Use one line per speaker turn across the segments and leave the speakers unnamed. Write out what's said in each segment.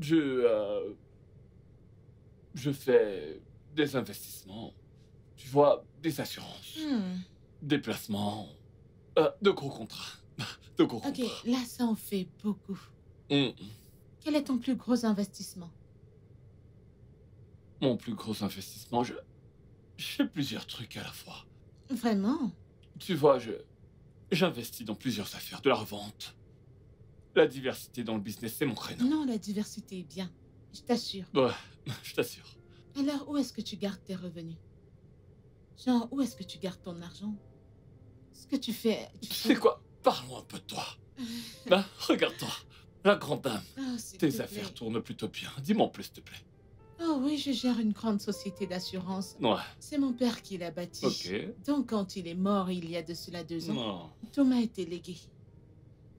Je, je fais des investissements, tu vois, des assurances,
Hmm.
des placements, de gros contrats, de gros
Ok,
contrats.
là, ça en fait beaucoup.
Mmh.
Quel est ton plus gros investissement?
Mon plus gros investissement, je fais plusieurs trucs à la fois.
Vraiment?
Tu vois, j'investis dans plusieurs affaires, de la revente. La diversité dans le business, c'est mon créneau.
Non, la diversité est bien. Je t'assure.
Ouais, je t'assure.
Alors, où est-ce que tu gardes tes revenus? Genre, où est-ce que tu gardes ton argent? Ce que tu fais, tu
Tu sais
sais.
quoi? Parlons un peu de toi. Hein, regarde-toi, la grande dame.
Oh, s'il te
Tes affaires
plaît.
tournent plutôt bien. Dis-moi en plus, s'il te plaît.
Oh oui, je gère une grande société d'assurance.
Ouais,
C'est mon père qui l'a
ok.
bâtie. Donc, quand il est mort il y a de cela 2 ans,
Non.
tout m'a été légué.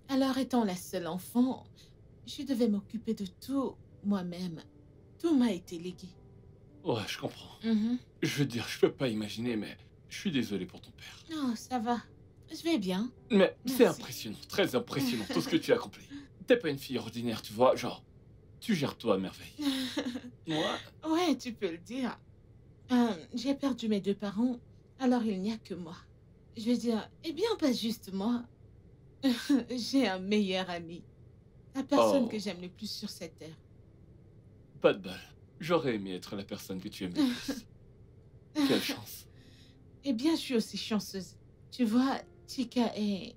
Alors, étant la seule enfant, je devais m'occuper de tout moi-même. Tout m'a été légué.
Ouais, je comprends.
Mhm.
Je veux dire, je peux pas imaginer, mais je suis désolé pour ton père.
Oh, ça va. Je vais bien.
Mais c'est
Merci.
impressionnant, très impressionnant, tout ce que tu as accompli. T'es pas une fille ordinaire, tu vois, genre, tu gères tout à merveille. Ouais.
Ouais, tu peux le dire. J'ai perdu mes 2 parents, alors il n'y a que moi. Je veux dire, eh bien, pas juste moi. J'ai un meilleur ami. La personne que
Oh,
j'aime le plus sur cette terre.
pas de balle. J'aurais aimé être la personne que tu aimes le plus. Quelle chance.
Eh bien, je suis aussi chanceuse. Tu vois, Chica est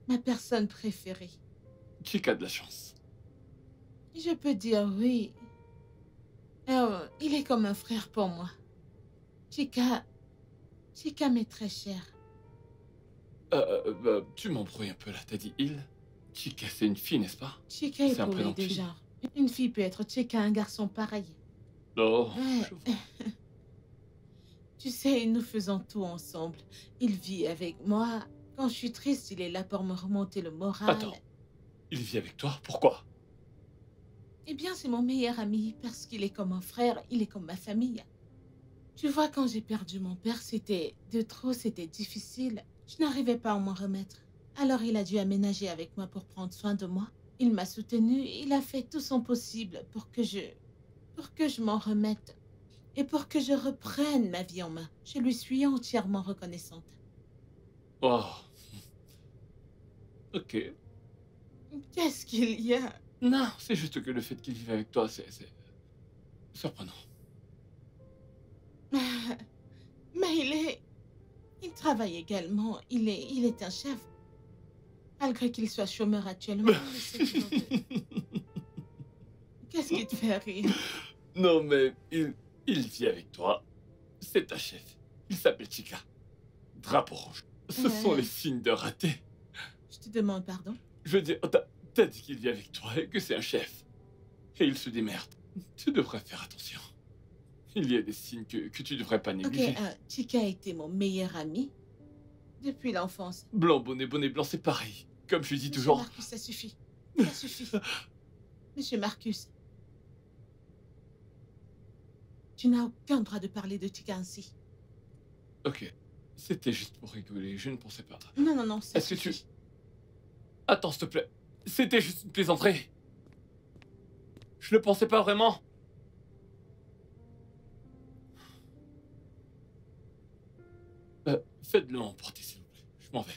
ma personne préférée.
Chica a de la chance.
Je peux dire oui. Oh, il est comme un frère pour moi. Chica, Chica m'est très cher.
Tu m'embrouilles un peu là, t'as dit il? Chica, c'est une fille, n'est-ce pas?
Chica est
C'est un
pour
prénom
les
de
deux
fille.
genres. Une fille peut être Chica, un garçon pareil.
Oh,
Ouais,
je vois.
tu sais, nous faisons tout ensemble. Il vit avec moi. Quand je suis triste, il est là pour me remonter le moral.
Attends, il vit avec toi? Pourquoi?
Eh bien, c'est mon meilleur ami parce qu'il est comme un frère, il est comme ma famille. Tu vois, quand j'ai perdu mon père, c'était de trop, c'était difficile. Je n'arrivais pas à m'en remettre. Alors il a dû aménager avec moi pour prendre soin de moi. Il m'a soutenue, il a fait tout son possible pour que je m'en remette et pour que je reprenne ma vie en main. Je lui suis entièrement reconnaissante.
Oh, ok.
Qu'est-ce qu'il y a?
Non, c'est juste que le fait qu'il vive avec toi, c'est surprenant.
Mais il travaille également. Il est un chef. Malgré qu'il soit chômeur actuellement, il essaie toujours de... Qu'est-ce qui te fait rire?
Non, mais il vit avec toi. C'est ta chef. Il s'appelle Chica. Drapeau rouge. Ce sont les
Euh,
signes de raté.
je te demande pardon.
Je veux dire, t'as dit qu'il vit avec toi et que c'est un chef. Et il se démerde. Tu devrais faire attention. Il y a des signes que tu devrais pas
Ok,
négliger.
Chica a été mon meilleur ami depuis l'enfance.
Blanc, bonnet blanc, c'est pareil. Comme je dis
Monsieur
toujours.
Marcus, ça suffit. Ça suffit. Monsieur Marcus, tu n'as aucun droit de parler de Chica ainsi.
Ok. C'était juste pour rigoler, je ne pensais pas.
Non, non, non, ça
Est-ce que tu...
suffit.
Attends, s'il te plaît. C'était juste une plaisanterie. Je ne pensais pas vraiment. Faites-le emporter, s'il vous plaît. Je m'en vais.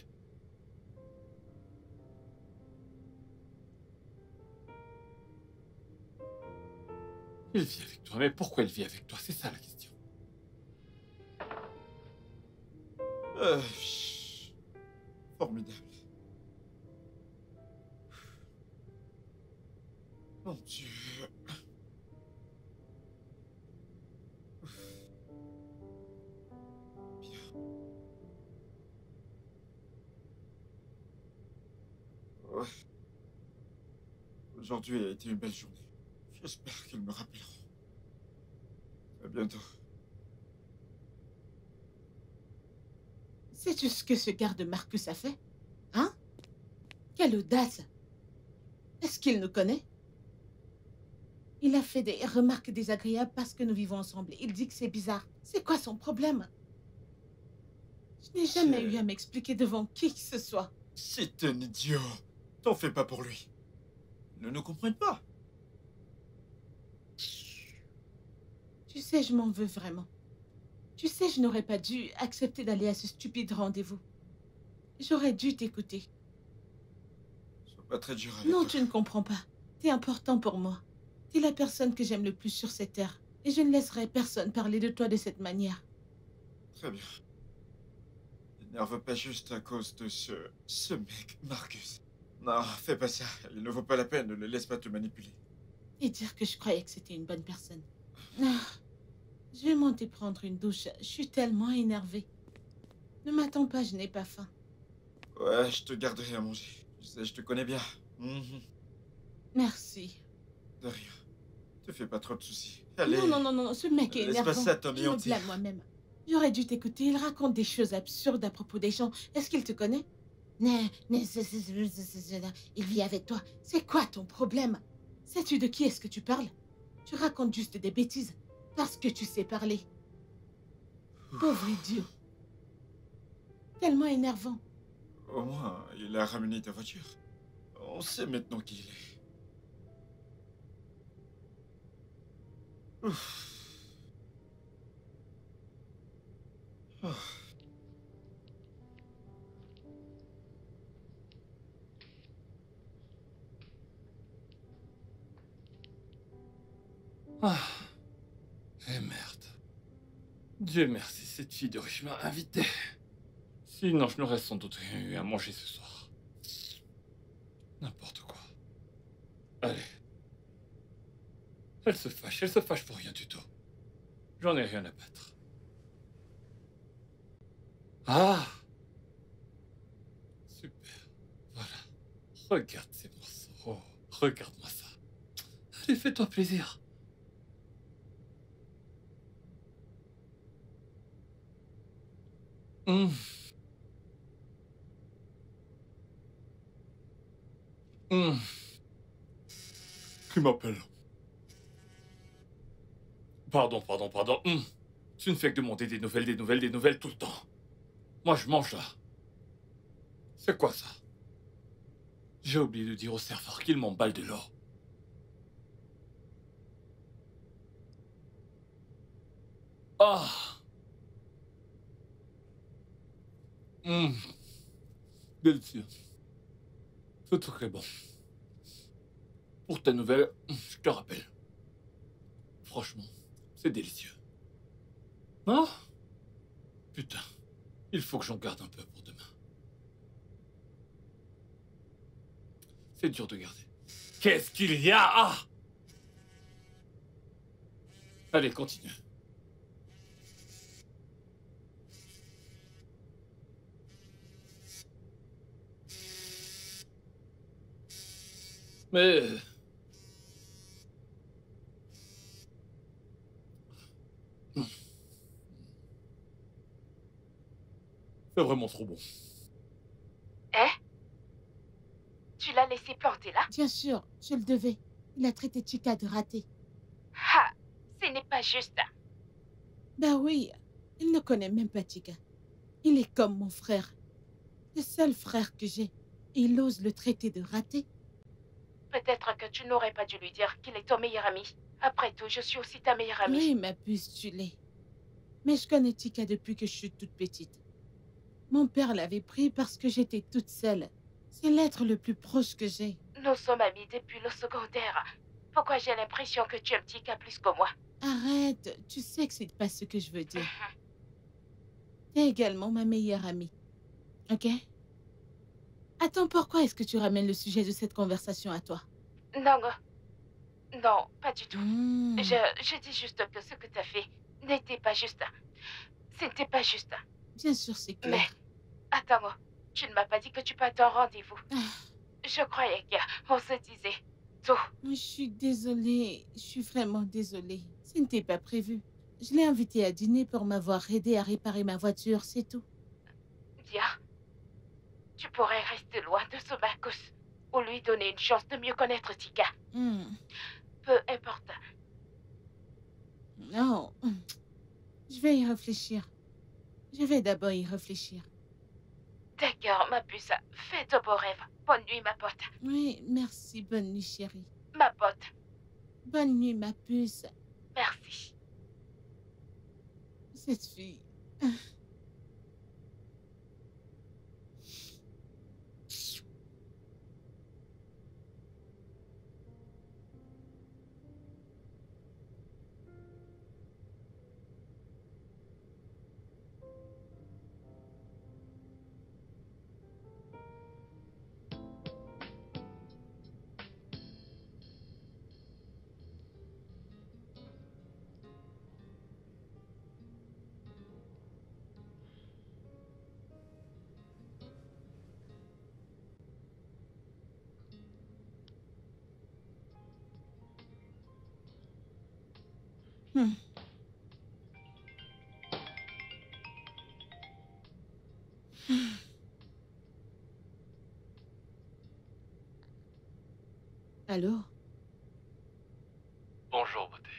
Il vit avec toi, mais pourquoi il vit avec toi? C'est ça la question.
Chut. Formidable. Mon Dieu. Bien. Ouais. Aujourd'hui a été une belle journée. J'espère qu'ils me rappelleront. À bientôt.
Sais-tu ce que ce garde Marcus a fait? Hein? Quelle audace! Est-ce qu'il nous connaît? Il a fait des remarques désagréables parce que nous vivons ensemble. Il dit que c'est bizarre. C'est quoi son problème? Je n'ai jamais eu à
C'est...
m'expliquer devant qui que ce soit.
C'est un idiot. T'en fais pas pour lui. Ils ne nous comprennent pas.
Tu sais, je m'en veux vraiment. Tu sais, je n'aurais pas dû accepter d'aller à ce stupide rendez-vous. J'aurais dû t'écouter.
Sois pas très dur avec
Non,
toi.
tu ne comprends pas. T'es important pour moi. T'es la personne que j'aime le plus sur cette terre. Et je ne laisserai personne parler de toi de cette manière.
Très bien. N'énerve pas juste à cause de ce mec, Marcus. Non, fais pas ça. Il ne vaut pas la peine, ne le laisse pas te manipuler.
Et dire que je croyais que c'était une bonne personne. Ah, je vais monter prendre une douche. Je suis tellement énervée. Ne m'attends pas, je n'ai pas faim.
Ouais, je te garderai à manger. Tu sais, je te connais bien. Mhm.
Merci.
De rien. Te fais pas trop de soucis. Allez.
Non, non, non, non, ce mec est
Laisse pas
énervant.
ça
Je
t'anéantir.
me blâme moi-même. J'aurais dû t'écouter. Il raconte des choses absurdes à propos des gens. Est-ce qu'il te connaît? Non, non, il vit avec toi. C'est quoi ton problème? Sais-tu de qui est-ce que tu parles? Tu racontes juste des bêtises. Parce que tu sais parler. Pauvre idiot. Tellement énervant.
Au moins, il a ramené ta voiture. On sait maintenant qui il est. Ouf. Ah.
Ah. Eh merde. Dieu merci, cette fille de riche m'a invité. Sinon, je n'aurais sans doute rien eu à manger ce soir. N'importe quoi. Allez. Elle se fâche pour rien du tout. J'en ai rien à battre. Ah! Super. Voilà. Regarde ces morceaux. Oh, regarde-moi ça. Allez, fais-toi plaisir. Hum. Hum. Qui m'appelle? Pardon. Tu ne fais que demander des nouvelles tout le temps. Moi, je mange là. C'est quoi ça? J'ai oublié de dire au serveur qu'il m'emballe de l'eau. Ah! Délicieux. C'est très bon. Pour ta nouvelle, je te rappelle. Franchement, c'est délicieux. Ah! Putain, il faut que j'en garde un peu pour demain. C'est dur de garder. Qu'est-ce qu'il y a? Ah! Allez, continue. Mais... c'est vraiment trop bon.
Hein? Tu l'as laissé planter là?
Bien sûr, je le devais. Il a traité Chica de ratée.
Ah, ce n'est pas juste.
Bah oui, il ne connaît même pas Chica. Il est comme mon frère. Le seul frère que j'ai. Et il ose le traiter de raté.
Peut-être que tu n'aurais pas dû lui dire qu'il est ton meilleur ami. Après tout, je suis aussi ta meilleure amie.
Oui, ma puce, tu l'es. Mais je connais Chica depuis que je suis toute petite. Mon père l'avait pris parce que j'étais toute seule. C'est l'être le plus proche que j'ai.
Nous sommes amis depuis le secondaire. Pourquoi j'ai l'impression que tu aimes Tika plus que moi?
Arrête, tu sais que c'est pas ce que je veux dire. T'es également ma meilleure amie. Ok? Attends, pourquoi est-ce que tu ramènes le sujet de cette conversation à toi?
Non, non, pas du tout.
Hmm.
Je dis juste que ce que tu as fait n'était pas juste. C'était pas juste.
Bien sûr, c'est clair.
Mais, attends, tu ne m'as pas dit que tu partais en rendez-vous.
Ah.
Je croyais qu'on se disait tout.
Je suis désolée. Je suis vraiment désolée. Ce n'était pas prévu. Je l'ai invité à dîner pour m'avoir aidé à réparer ma voiture, c'est tout.
Dia, tu pourrais rester loin de ce Marcus ou lui donner une chance de mieux connaître Tika. Peu importe.
Non. Je vais y réfléchir. Je vais d'abord y réfléchir.
D'accord, ma puce. Fais de beaux rêves. Bonne nuit, ma pote.
Oui, merci. Bonne nuit, chérie.
Ma pote.
Bonne nuit, ma puce.
Merci.
Cette fille. Allô?
Bonjour, beauté.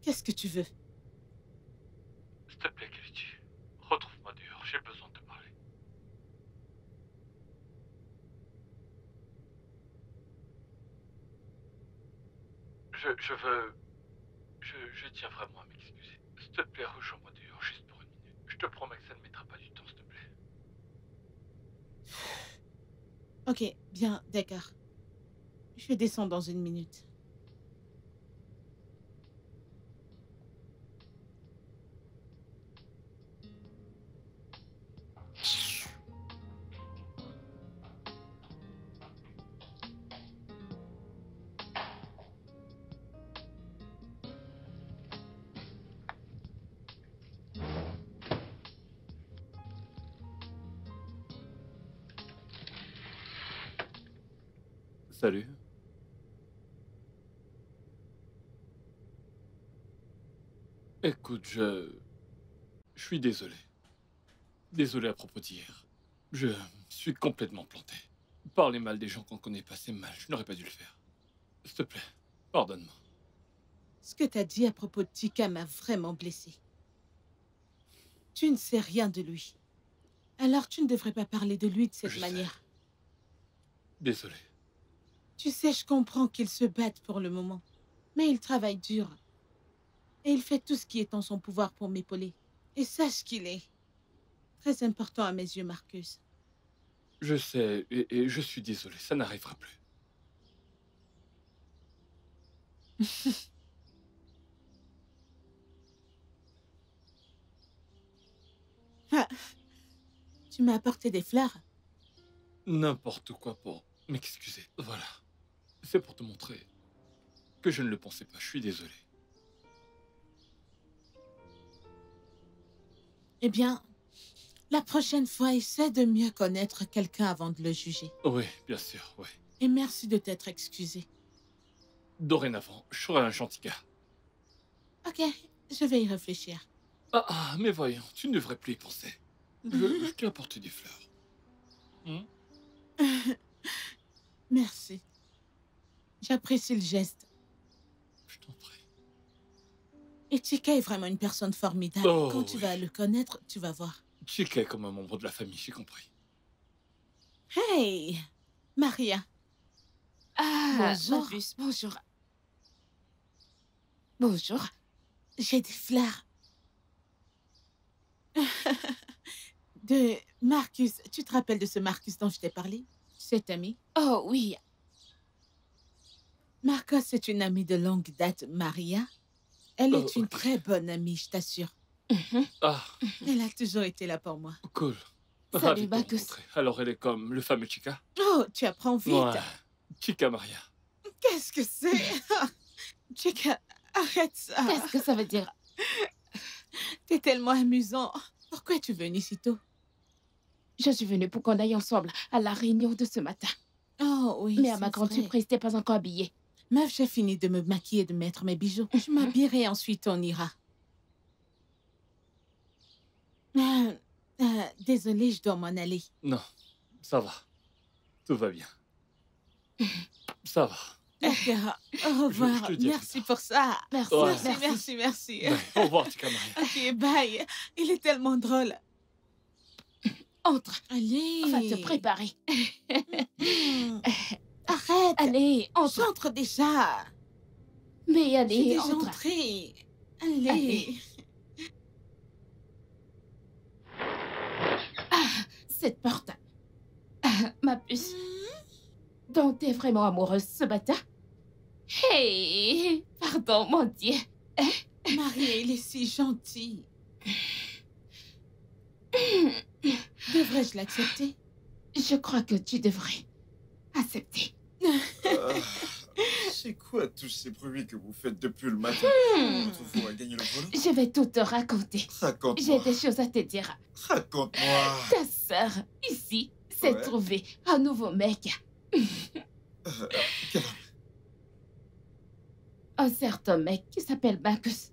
Qu'est-ce que tu veux?
S'il te plaît, Kelechi, retrouve-moi dehors, j'ai besoin de te parler. Je veux... Je tiens vraiment à m'excuser. S'il te plaît, rejoins-moi dehors, juste pour une minute. Je te promets que ça ne mettra pas du temps, s'il te plaît.
Ok, bien, d'accord. Je descends dans une minute.
Salut. Écoute, je suis désolé. Désolé à propos d'hier. Je suis complètement planté. Parler mal des gens qu'on connaît pas, c'est mal. Je n'aurais pas dû le faire. S'il te plaît, pardonne-moi.
Ce que t'as dit à propos de Tika m'a vraiment blessée. Tu ne sais rien de lui. Alors tu ne devrais pas parler de lui de cette manière.
Désolé.
Tu sais, je comprends qu'il se batte pour le moment. Mais il travaille dur. Et il fait tout ce qui est en son pouvoir pour m'épauler. Et sache qu'il est très important à mes yeux, Marcus.
Je sais, et je suis désolé, ça n'arrivera plus.
Ah, tu m'as apporté des fleurs?
N'importe quoi pour m'excuser. Voilà. C'est pour te montrer que je ne le pensais pas. Je suis désolé.
Eh bien, la prochaine fois, essaie de mieux connaître quelqu'un avant de le juger.
Oui, bien sûr, oui.
Et merci de t'être excusé.
Dorénavant, je serai un gentil gars.
Ok, je vais y réfléchir.
Mais voyons, tu ne devrais plus y penser. Je t'ai apporté des fleurs.
Merci. J'apprécie le geste.
Je t'en prie.
Et Tika est vraiment une personne formidable.
Oh,
quand tu
oui.
vas le connaître, tu vas voir.
Chica est comme un membre de la famille, j'ai compris.
Hey, Maria. Bonjour.
Mabus, bonjour. Bonjour.
J'ai des fleurs. De Marcus. Tu te rappelles de ce Marcus dont je t'ai parlé? Cet ami?
Oh oui.
Marcos est une amie de longue date, Maria. Elle est une
ok.
très bonne amie, je t'assure.
Ah,
Elle a toujours été là pour moi.
cool.
Salut,
Ravi de te
Marcus.
rencontrer. Alors elle est comme le fameux Chica?
Oh, tu apprends vite.
Ouais. Chica Maria.
Qu'est-ce que c'est? Chica, arrête ça.
Qu'est-ce que ça veut dire?
T'es tellement amusant. Pourquoi es-tu venu si tôt?
Je suis venue pour qu'on aille ensemble à la réunion de ce matin.
Oh oui,
Mais à
c'est
ma grande
vrai.
surprise, t'es pas encore habillée.
Meuf, j'ai fini de me maquiller et de mettre mes bijoux. Je m'habillerai, ensuite on ira. Désolée, je dois m'en aller.
Non, ça va. Tout va bien. Ça va.
D'accord. Au revoir.
je te dis à
Merci
plus tard.
pour ça.
Merci,
Ouais.
Merci.
Ouais, au revoir, Chica Maria.
Ok, bye. Il est tellement drôle.
Entre,
Allez.
on va te préparer.
Arrête.
Allez, entre.
J'entre déjà.
Mais
J'ai
allez,
déjà
entre.
entré. Allez.
Allez. Ah, cette porte. Ah, ma puce. Donc, t'es vraiment amoureuse ce matin? Hey, pardon, mon Dieu.
Marie, il est si gentil. Devrais-je l'accepter?
Je crois que tu devrais accepter.
C'est quoi tous ces bruits que vous faites depuis le matin? Vous à gagner le boulot?
Je vais tout te raconter. J'ai
Raconte-moi.
des choses à te dire.
Raconte-moi.
Ta sœur, ici, s'est
Ouais.
trouvée un nouveau mec.
Quel homme?
Un certain mec qui s'appelle Marcus.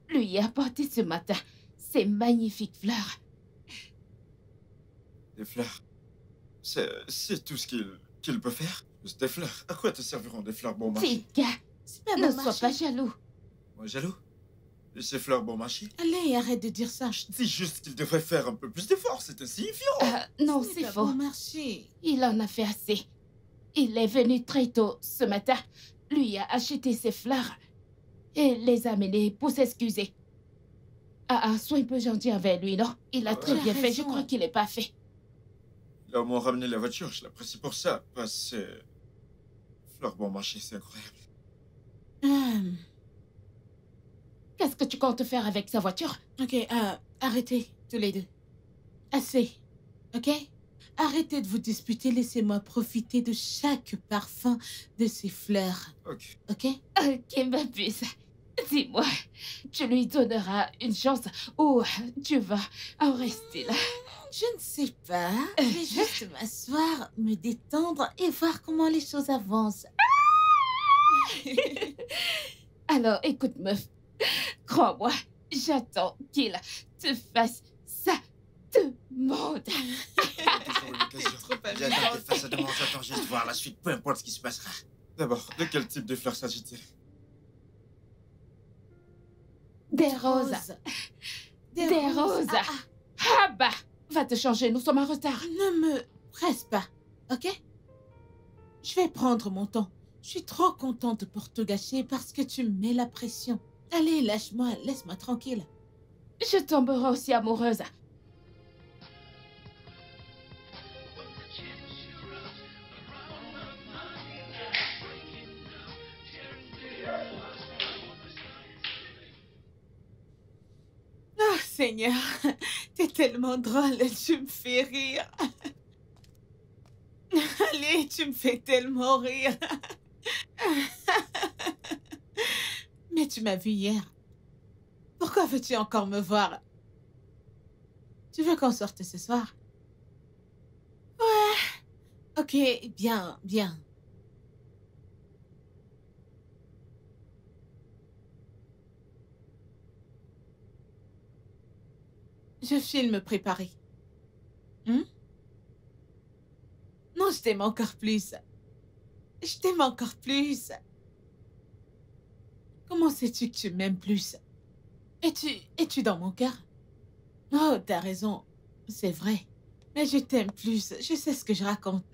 Lui a apporté ce matin ces magnifiques fleurs.
Des fleurs. C'est tout ce qu'il peut faire? Juste des fleurs. À quoi te serviront des fleurs bon marché?
Tika,
C'est pas
ne
bon
sois
marché.
pas jaloux.
Moi jaloux? Et ces fleurs bon marché?
Allez, arrête de dire ça.
Dis juste qu'il devrait faire un peu plus d'efforts, c'est insignifiant.
Non,
Ce n'est
c'est
pas
faux.
bon marché.
Il en a fait assez. Il est venu très tôt ce matin. Lui a acheté ses fleurs et les a amenées pour s'excuser. Sois un peu gentil envers lui, non? Il a très
Tu as
bien fait. Je
raison.
crois qu'il est parfait.
Il a au moins ramené la voiture, je l'apprécie pour ça. Pas ces fleurs bon marché, c'est incroyable.
Qu'est-ce que tu comptes faire avec sa voiture?
Ok, arrêtez, tous les deux. Assez, ok? Arrêtez de vous disputer, laissez-moi profiter de chaque parfum de ces fleurs,
Ok.
ok?
Ok, ma puce. Dis-moi, tu lui donneras une chance ou tu vas en rester là?
Je ne sais pas. Je vais juste m'asseoir, me détendre et voir comment les choses avancent.
Alors, écoute, meuf. Crois-moi, j'attends qu'il te fasse sa demande.
Toujours une occasion. Il y a tant de face à demander, j'attends juste voir la suite, peu importe ce qui se passera. D'abord, de quel type de fleurs s'agit-il?
Des roses. Des roses. Ah bah, va te changer, nous sommes en retard.
Ne me presse pas, ok? Je vais prendre mon temps. Je suis trop contente pour te gâcher parce que tu me mets la pression. Allez, lâche-moi, laisse-moi tranquille.
Je tomberai aussi amoureuse.
Oh, Seigneur, t'es tellement drôle, tu me fais rire. Allez, tu me fais tellement rire. Mais tu m'as vu hier. Pourquoi veux-tu encore me voir? Tu veux qu'on sorte ce soir? Ouais. Ok, bien, bien. Je filme préparé. Non, je t'aime encore plus. Je t'aime encore plus. Comment sais-tu que tu m'aimes plus? Es-tu dans mon cœur? Oh, t'as raison. C'est vrai. Mais je t'aime plus. Je sais ce que je raconte.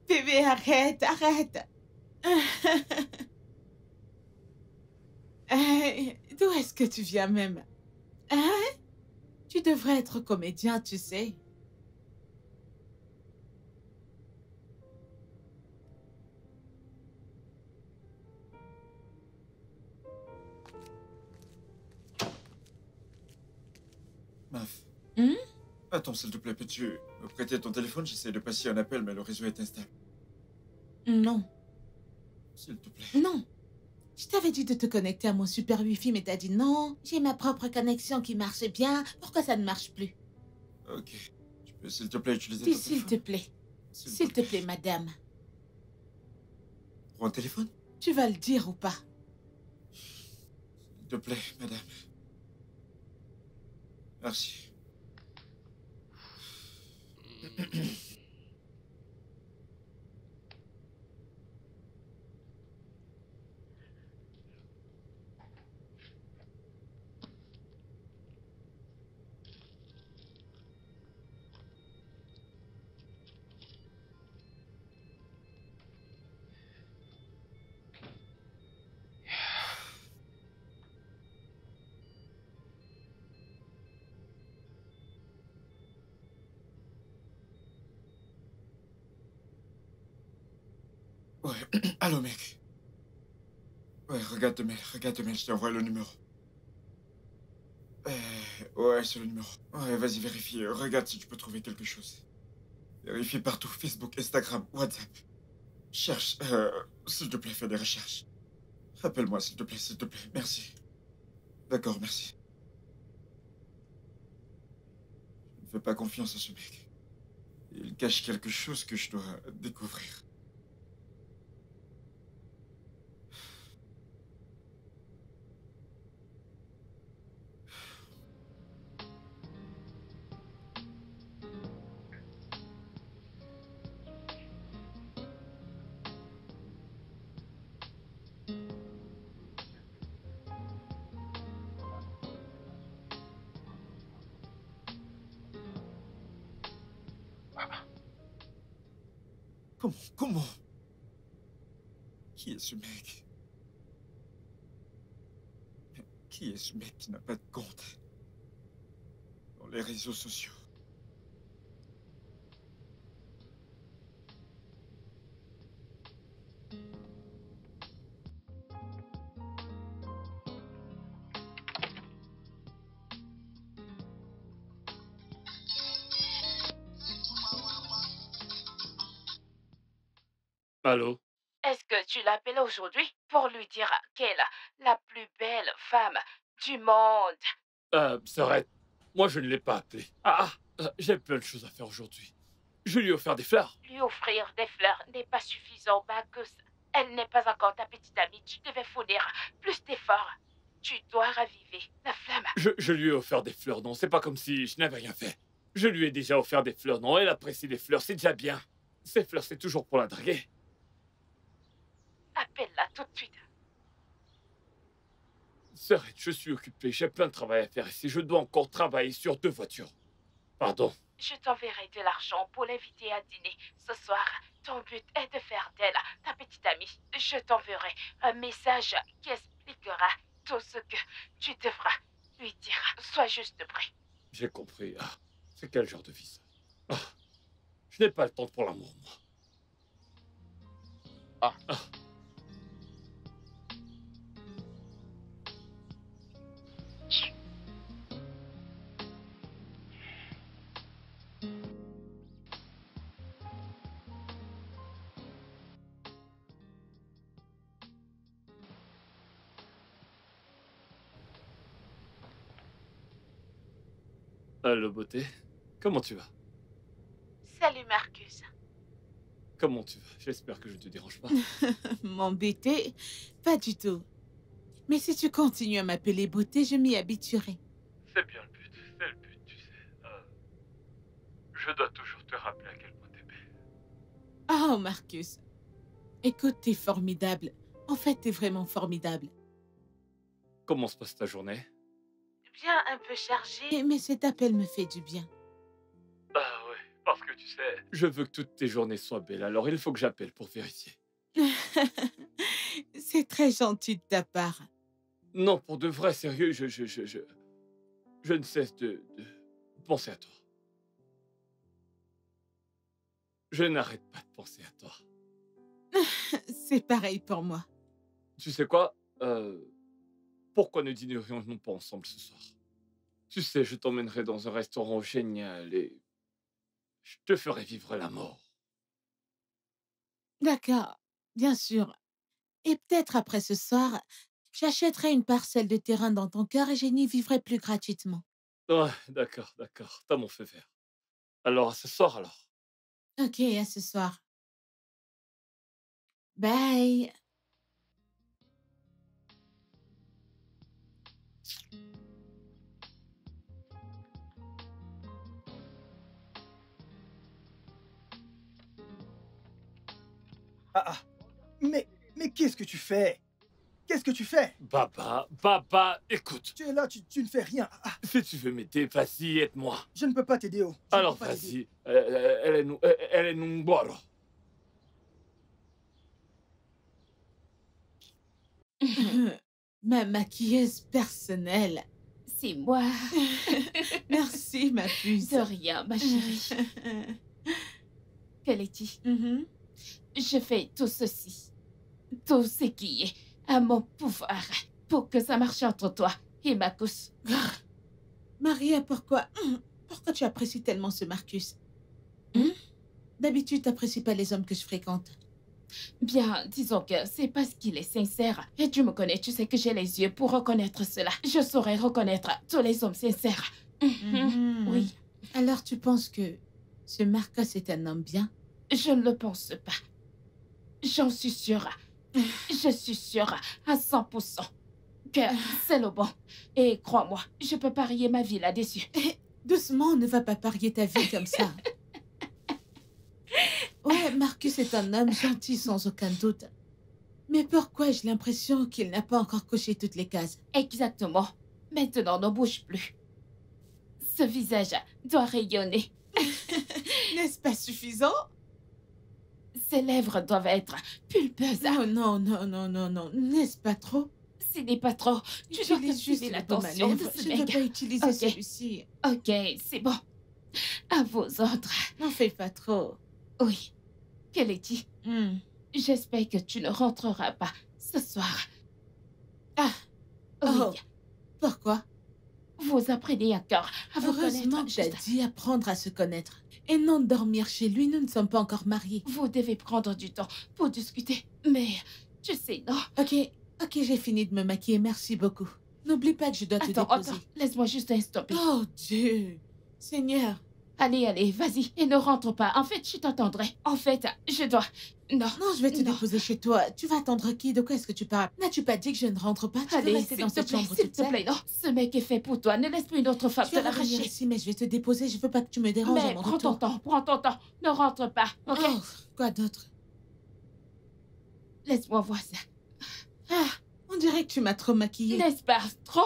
Bébé, arrête, arrête. D'où est-ce que tu viens même? Hein? Tu devrais être comédien, tu sais.
Meuf.
Hmm?
Attends, s'il te plaît, peux-tu me prêter ton téléphone? J'essaie de passer un appel, mais le réseau est instable.
Non,
S'il te plaît.
non. Je t'avais dit de te connecter à mon super Wi-Fi, mais t'as dit non. J'ai ma propre connexion qui marche bien. Pourquoi ça ne marche plus?
Ok. Tu peux, s'il te plaît, utiliser
Dis
ton
s'il te
téléphone?
plaît. S'il te plaît, madame.
Prends un téléphone?
Tu vas le dire ou pas?
S'il te plaît, madame. Merci. Ouais, allô mec. Ouais, regarde tes mails, je t'envoie le numéro. Ouais, c'est le numéro. Ouais, vas-y, vérifie. Regarde si tu peux trouver quelque chose. Vérifie partout, Facebook, Instagram, WhatsApp. Cherche, s'il te plaît, fais des recherches. Rappelle-moi, s'il te plaît, merci. D'accord, merci. Je ne fais pas confiance à ce mec. Il cache quelque chose que je dois découvrir. Comment? Qui est ce mec? Qui est ce mec qui n'a pas de compte dans les réseaux sociaux?
Allô?
Est-ce que tu l'appelles aujourd'hui pour lui dire qu'elle est la plus belle femme du monde?
Sarette, moi je ne l'ai pas appelé. J'ai plein de choses à faire aujourd'hui. Je lui ai offert des fleurs.
Lui offrir des fleurs n'est pas suffisant, Marcus. Elle n'est pas encore ta petite amie. Tu devais fournir plus d'efforts. Tu dois raviver la flamme.
Je lui ai offert des fleurs, non, c'est pas comme si je n'avais rien fait. Je lui ai déjà offert des fleurs, non, elle apprécie les fleurs, c'est déjà bien. Ces fleurs, c'est toujours pour la draguer.
Appelle-la tout de suite.
Sarette, je suis occupé, j'ai plein de travail à faire ici. Je dois encore travailler sur 2 voitures. Pardon.
Je t'enverrai de l'argent pour l'inviter à dîner ce soir. Ton but est de faire d'elle ta petite amie. Je t'enverrai un message qui expliquera tout ce que tu devras lui dire. Sois juste prêt.
J'ai compris. C'est quel genre de vie, ça? Je n'ai pas le temps pour l'amour, moi. Allô, beauté. Comment tu vas?
Salut Marcus.
Comment tu vas? J'espère que je ne te dérange pas.
M'embêter? Pas du tout. Mais si tu continues à m'appeler beauté, je m'y habituerai.
C'est bien le but, c'est le but, tu sais. Je dois toujours te rappeler à quel point t'es belle.
Oh, Marcus. Écoute, t'es formidable. En fait, t'es vraiment formidable.
Comment se passe ta journée?
Bien un peu chargé.
Mais cet appel me fait du bien.
Ah ouais, parce que tu sais, je veux que toutes tes journées soient belles, alors il faut que j'appelle pour vérifier.
C'est très gentil de ta part.
Non, pour de vrai, sérieux, je ne cesse de penser à toi. Je n'arrête pas de penser à toi.
C'est pareil pour moi.
Tu sais quoi? Pourquoi ne dînerions-nous pas ensemble ce soir? Tu sais, je t'emmènerai dans un restaurant génial et je te ferai vivre la mort.
D'accord, bien sûr. Et peut-être après ce soir, j'achèterai une parcelle de terrain dans ton cœur et je n'y vivrai plus gratuitement.
Ouais, d'accord, t'as mon feu vert. Alors, à ce soir, alors.
Ok, à ce soir. Bye.
Mais qu'est-ce que tu fais? Qu'est-ce que tu fais?
Baba, écoute.
Tu es là, tu ne fais rien.
Si tu veux m'aider, vas-y, aide-moi.
Je ne peux pas t'aider, oh. Je ne
Alors,
peux pas t'aider.
vas-y, elle est non boire.
Ma maquilleuse personnelle.
C'est moi.
Merci, ma puce.
De rien, ma chérie. Kelechi,
Mhm.
Je fais tout ceci, tout ce qui est à mon pouvoir pour que ça marche entre toi et Marcus.
Maria, pourquoi tu apprécies tellement ce Marcus? D'habitude, tu n'apprécies pas les hommes que je fréquente.
Bien, disons que c'est parce qu'il est sincère. Et tu me connais, tu sais que j'ai les yeux pour reconnaître cela. Je saurais reconnaître tous les hommes sincères. Oui.
Alors, tu penses que ce Marcus est un homme bien?
Je ne le pense pas. J'en suis sûre. Je suis sûre à 100% que c'est le bon. Et crois-moi, je peux parier ma vie là-dessus.
Doucement, ne va pas parier ta vie comme ça. Ouais, Marcus est un homme gentil sans aucun doute. Mais pourquoi j'ai l'impression qu'il n'a pas encore coché toutes les cases?
Exactement. Maintenant, ne bouge plus. Ce visage doit rayonner.
N'est-ce pas suffisant?
Ses lèvres doivent être pulpeuses.
Non, n'est-ce pas trop?
Ce n'est pas trop. Tu dois captiver l'attention de ce
Je ne veux
mec.
pas utiliser
Ok.
celui-ci.
Ok, c'est bon. À vos ordres.
N'en fais pas trop.
Oui. Keleti, j'espère que tu ne rentreras pas ce soir.
Ah.
Oui.
Oh. Pourquoi?
Vous apprenez encore à vous
Heureusement,
connaître.
j'ai dit apprendre à se connaître. Et non dormir chez lui, nous ne sommes pas encore mariés.
Vous devez prendre du temps pour discuter. Mais, tu sais, non.
Ok, j'ai fini de me maquiller, merci beaucoup. N'oublie pas que je dois te déposer.
Attends, laisse-moi juste un stop.
Oh Dieu, Seigneur.
Allez, vas-y, et ne rentre pas. En fait, je t'attendrai. En fait, je dois... Non.
Non, je vais te
Non.
déposer chez toi. Tu vas attendre qui? De quoi est-ce que tu parles? N'as-tu pas dit que je ne rentre pas? Tu veux
Allez,
rester
s'il
dans
te
cette
plaît,
chambre
s'il
toute
te
seule?
plaît, non. Ce mec est fait pour toi. Ne laisse plus une autre femme
Je
te
vais revenir
l'arracher.
ici, mais je vais te déposer. Je veux pas que tu me déranges à
Mais
mon
prends
retour.
ton temps. Ne rentre pas, ok?
Oh, quoi d'autre?
Laisse-moi voir ça.
Ah, on dirait que tu m'as trop maquillée.
N'est-ce pas trop?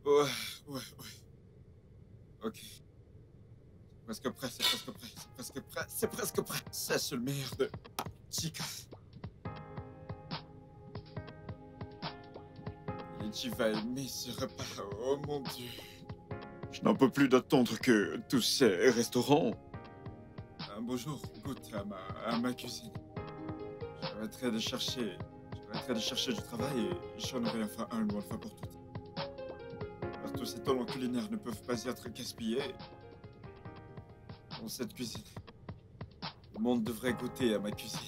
Ouais. Ok. C'est presque prêt. Ça, c'est le meilleur de Chica. Luigi va aimer ce repas, oh mon Dieu. Je n'en peux plus d'attendre que tous ces restaurants. Un beau jour, goûte à ma cuisine. J'arrêterai de chercher du travail et j'en aurai enfin un une bonne fois pour toutes. Car tous ces talents culinaires ne peuvent pas être gaspillés dans cette cuisine. Le monde devrait goûter à ma cuisine.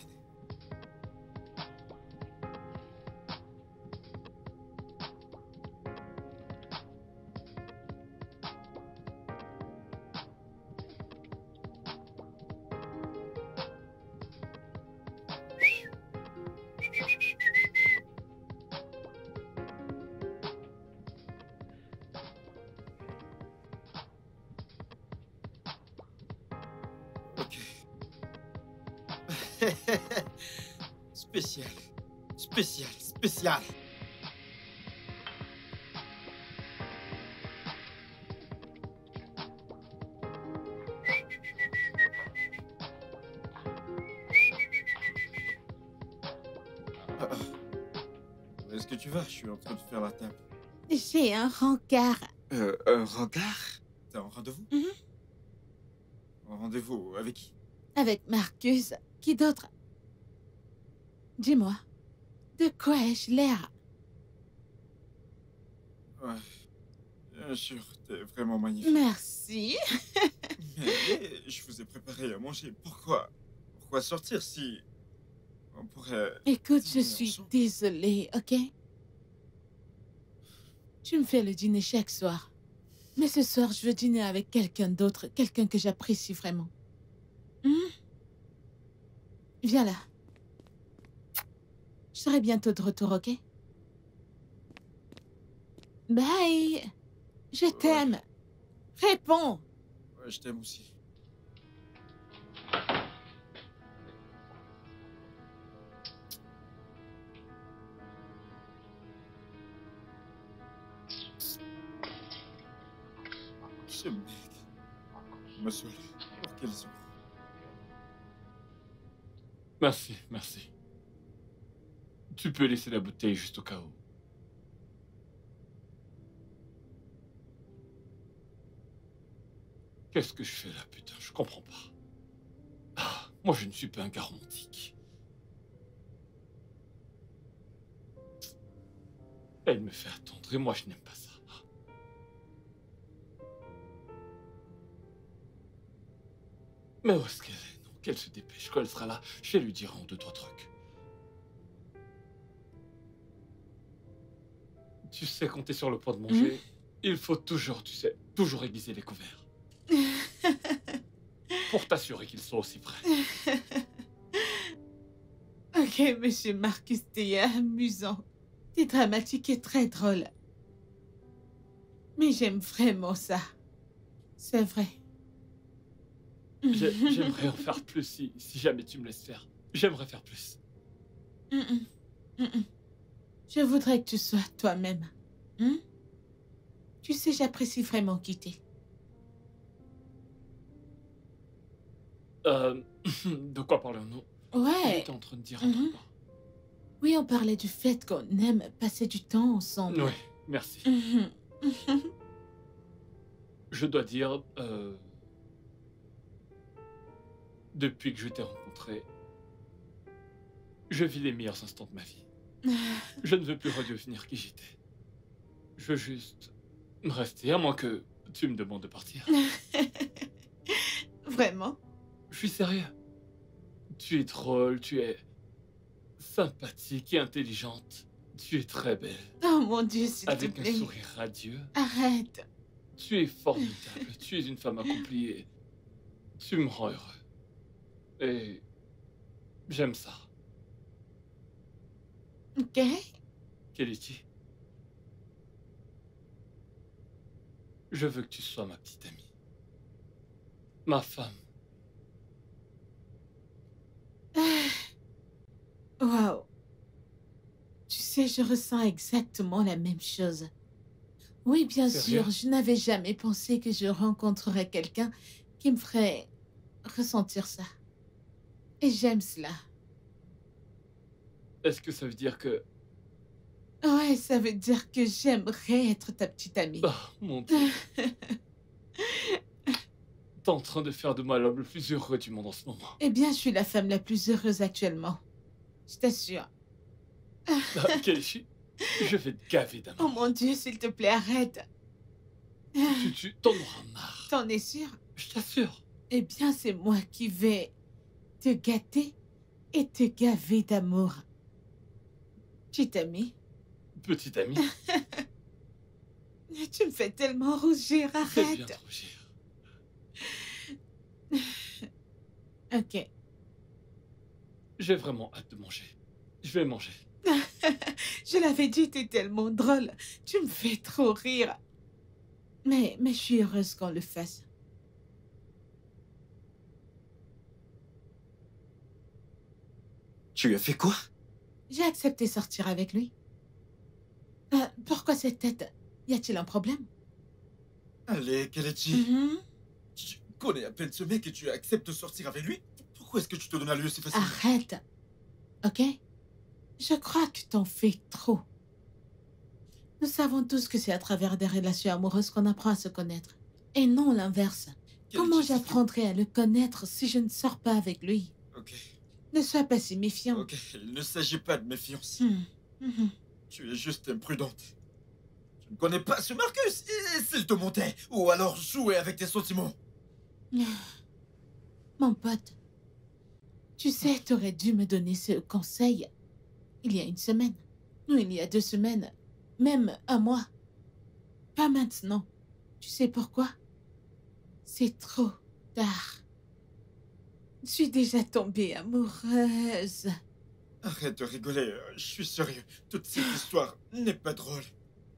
Ok. Spécial. Où est-ce que tu vas? Je suis en train de faire la table.
J'ai un rencard.
Un rencard? T'as un rendez-vous? Un rendez-vous avec qui?
Avec Marcus. Qui d'autre? Dis-moi, de quoi ai-je l'air?
Ouais. Bien sûr, t'es vraiment magnifique.
Merci.
Mais je vous ai préparé à manger. Pourquoi sortir si on pourrait...
Écoute, je
dîner
suis
ensemble?
désolée, ok? Tu me fais le dîner chaque soir. Mais ce soir, je veux dîner avec quelqu'un d'autre, quelqu'un que j'apprécie vraiment. Viens là. Je serai bientôt de retour, ok? Bye. Je t'aime. Réponds.
Ouais, Je t'aime aussi. Ce mec me saoule. Pour quelles raisons?
Merci, merci. Tu peux laisser la bouteille juste au cas où. Qu'est-ce que je fais là, putain? Je comprends pas. Ah, moi, je ne suis pas un gars romantique. Elle me fait attendre et moi, je n'aime pas ça. Mais où est-ce qu'elle est? Non, qu'elle se dépêche. Quand elle sera là, je vais lui dire un ou deux, trois trucs. Tu sais, quand t'es sur le point de manger, il faut toujours, tu sais, toujours aiguiser les couverts. Pour t'assurer qu'ils sont aussi prêts.
Ok, monsieur Marcus, t'es amusant. T'es dramatique et très drôle. Mais j'aime vraiment ça. C'est vrai.
J'aimerais en faire plus si jamais tu me laisses faire. J'aimerais faire plus.
Je voudrais que tu sois toi-même. Tu sais, j'apprécie vraiment quitter.
De quoi parlons-nous?
Ouais.
T'es en train de dire un truc.
Oui, on parlait du fait qu'on aime passer du temps ensemble.
Oui, merci. Je dois dire, depuis que je t'ai rencontré, je vis les meilleurs instants de ma vie. Je ne veux plus redevenir qui j'étais. Je veux juste rester, à moins que tu me demandes de partir.
Vraiment?
Je suis sérieux. Tu es drôle, tu es sympathique et intelligente. Tu es très belle.
Oh mon Dieu, s'il te
Avec un
plaît.
sourire radieux.
Arrête.
Tu es formidable. Tu es une femme accomplie et tu me rends heureux. Et j'aime ça.
Ok.
Kelechi, je veux que tu sois ma petite amie. Ma femme.
Waouh. Tu sais, je ressens exactement la même chose. Oui, bien
Sérieux?
sûr, je n'avais jamais pensé que je rencontrerais quelqu'un qui me ferait ressentir ça. Et j'aime cela.
Est-ce que ça veut dire que...
Ouais, ça veut dire que j'aimerais être ta petite amie.
Oh, mon Dieu. T'es en train de faire de moi l'homme le plus heureux du monde en ce moment.
Eh bien, je suis la femme la plus heureuse actuellement. Je t'assure.
Ah, Kelechi, je vais te gaver d'amour.
Oh mon Dieu, s'il te plaît, arrête.
Tu t'en auras marre.
T'en es sûr?
Je t'assure.
Eh bien, c'est moi qui vais te gâter et te gaver d'amour. Petite amie.
Petite amie,
Tu me fais tellement rougir,
c'est bien
arrête.
de rougir.
Ok.
J'ai vraiment hâte de manger. Je vais manger.
Je l'avais dit, t'es tellement drôle. Tu me fais trop rire. Mais je suis heureuse qu'on le fasse.
Tu as fait quoi?
J'ai accepté sortir avec lui. Pourquoi cette tête? Y a-t-il un problème?
Allez, Kelechi. Tu connais à peine ce mec et tu acceptes de sortir avec lui? Pourquoi est-ce que tu te donnes à lui aussi facilement?
Arrête. Ok? Je crois que t'en fais trop. Nous savons tous que c'est à travers des relations amoureuses qu'on apprend à se connaître. Et non l'inverse.
Kelechi,
Comment
s'il te-
j'apprendrai à le connaître si je ne sors pas avec lui?
Ok,
Ne sois pas si méfiant.
ok. Il ne s'agit pas de méfiance. Tu es juste imprudente. Tu ne connais pas ce Marcus. Et s'il te montait, ou alors jouer avec tes sentiments.
Mon pote, tu sais, t'aurais dû me donner ce conseil il y a une semaine. Ou il y a 2 semaines. Même un mois. Pas maintenant. Tu sais pourquoi? C'est trop tard. Je suis déjà tombée amoureuse.
Arrête de rigoler, je suis sérieux. Toute cette histoire n'est pas drôle.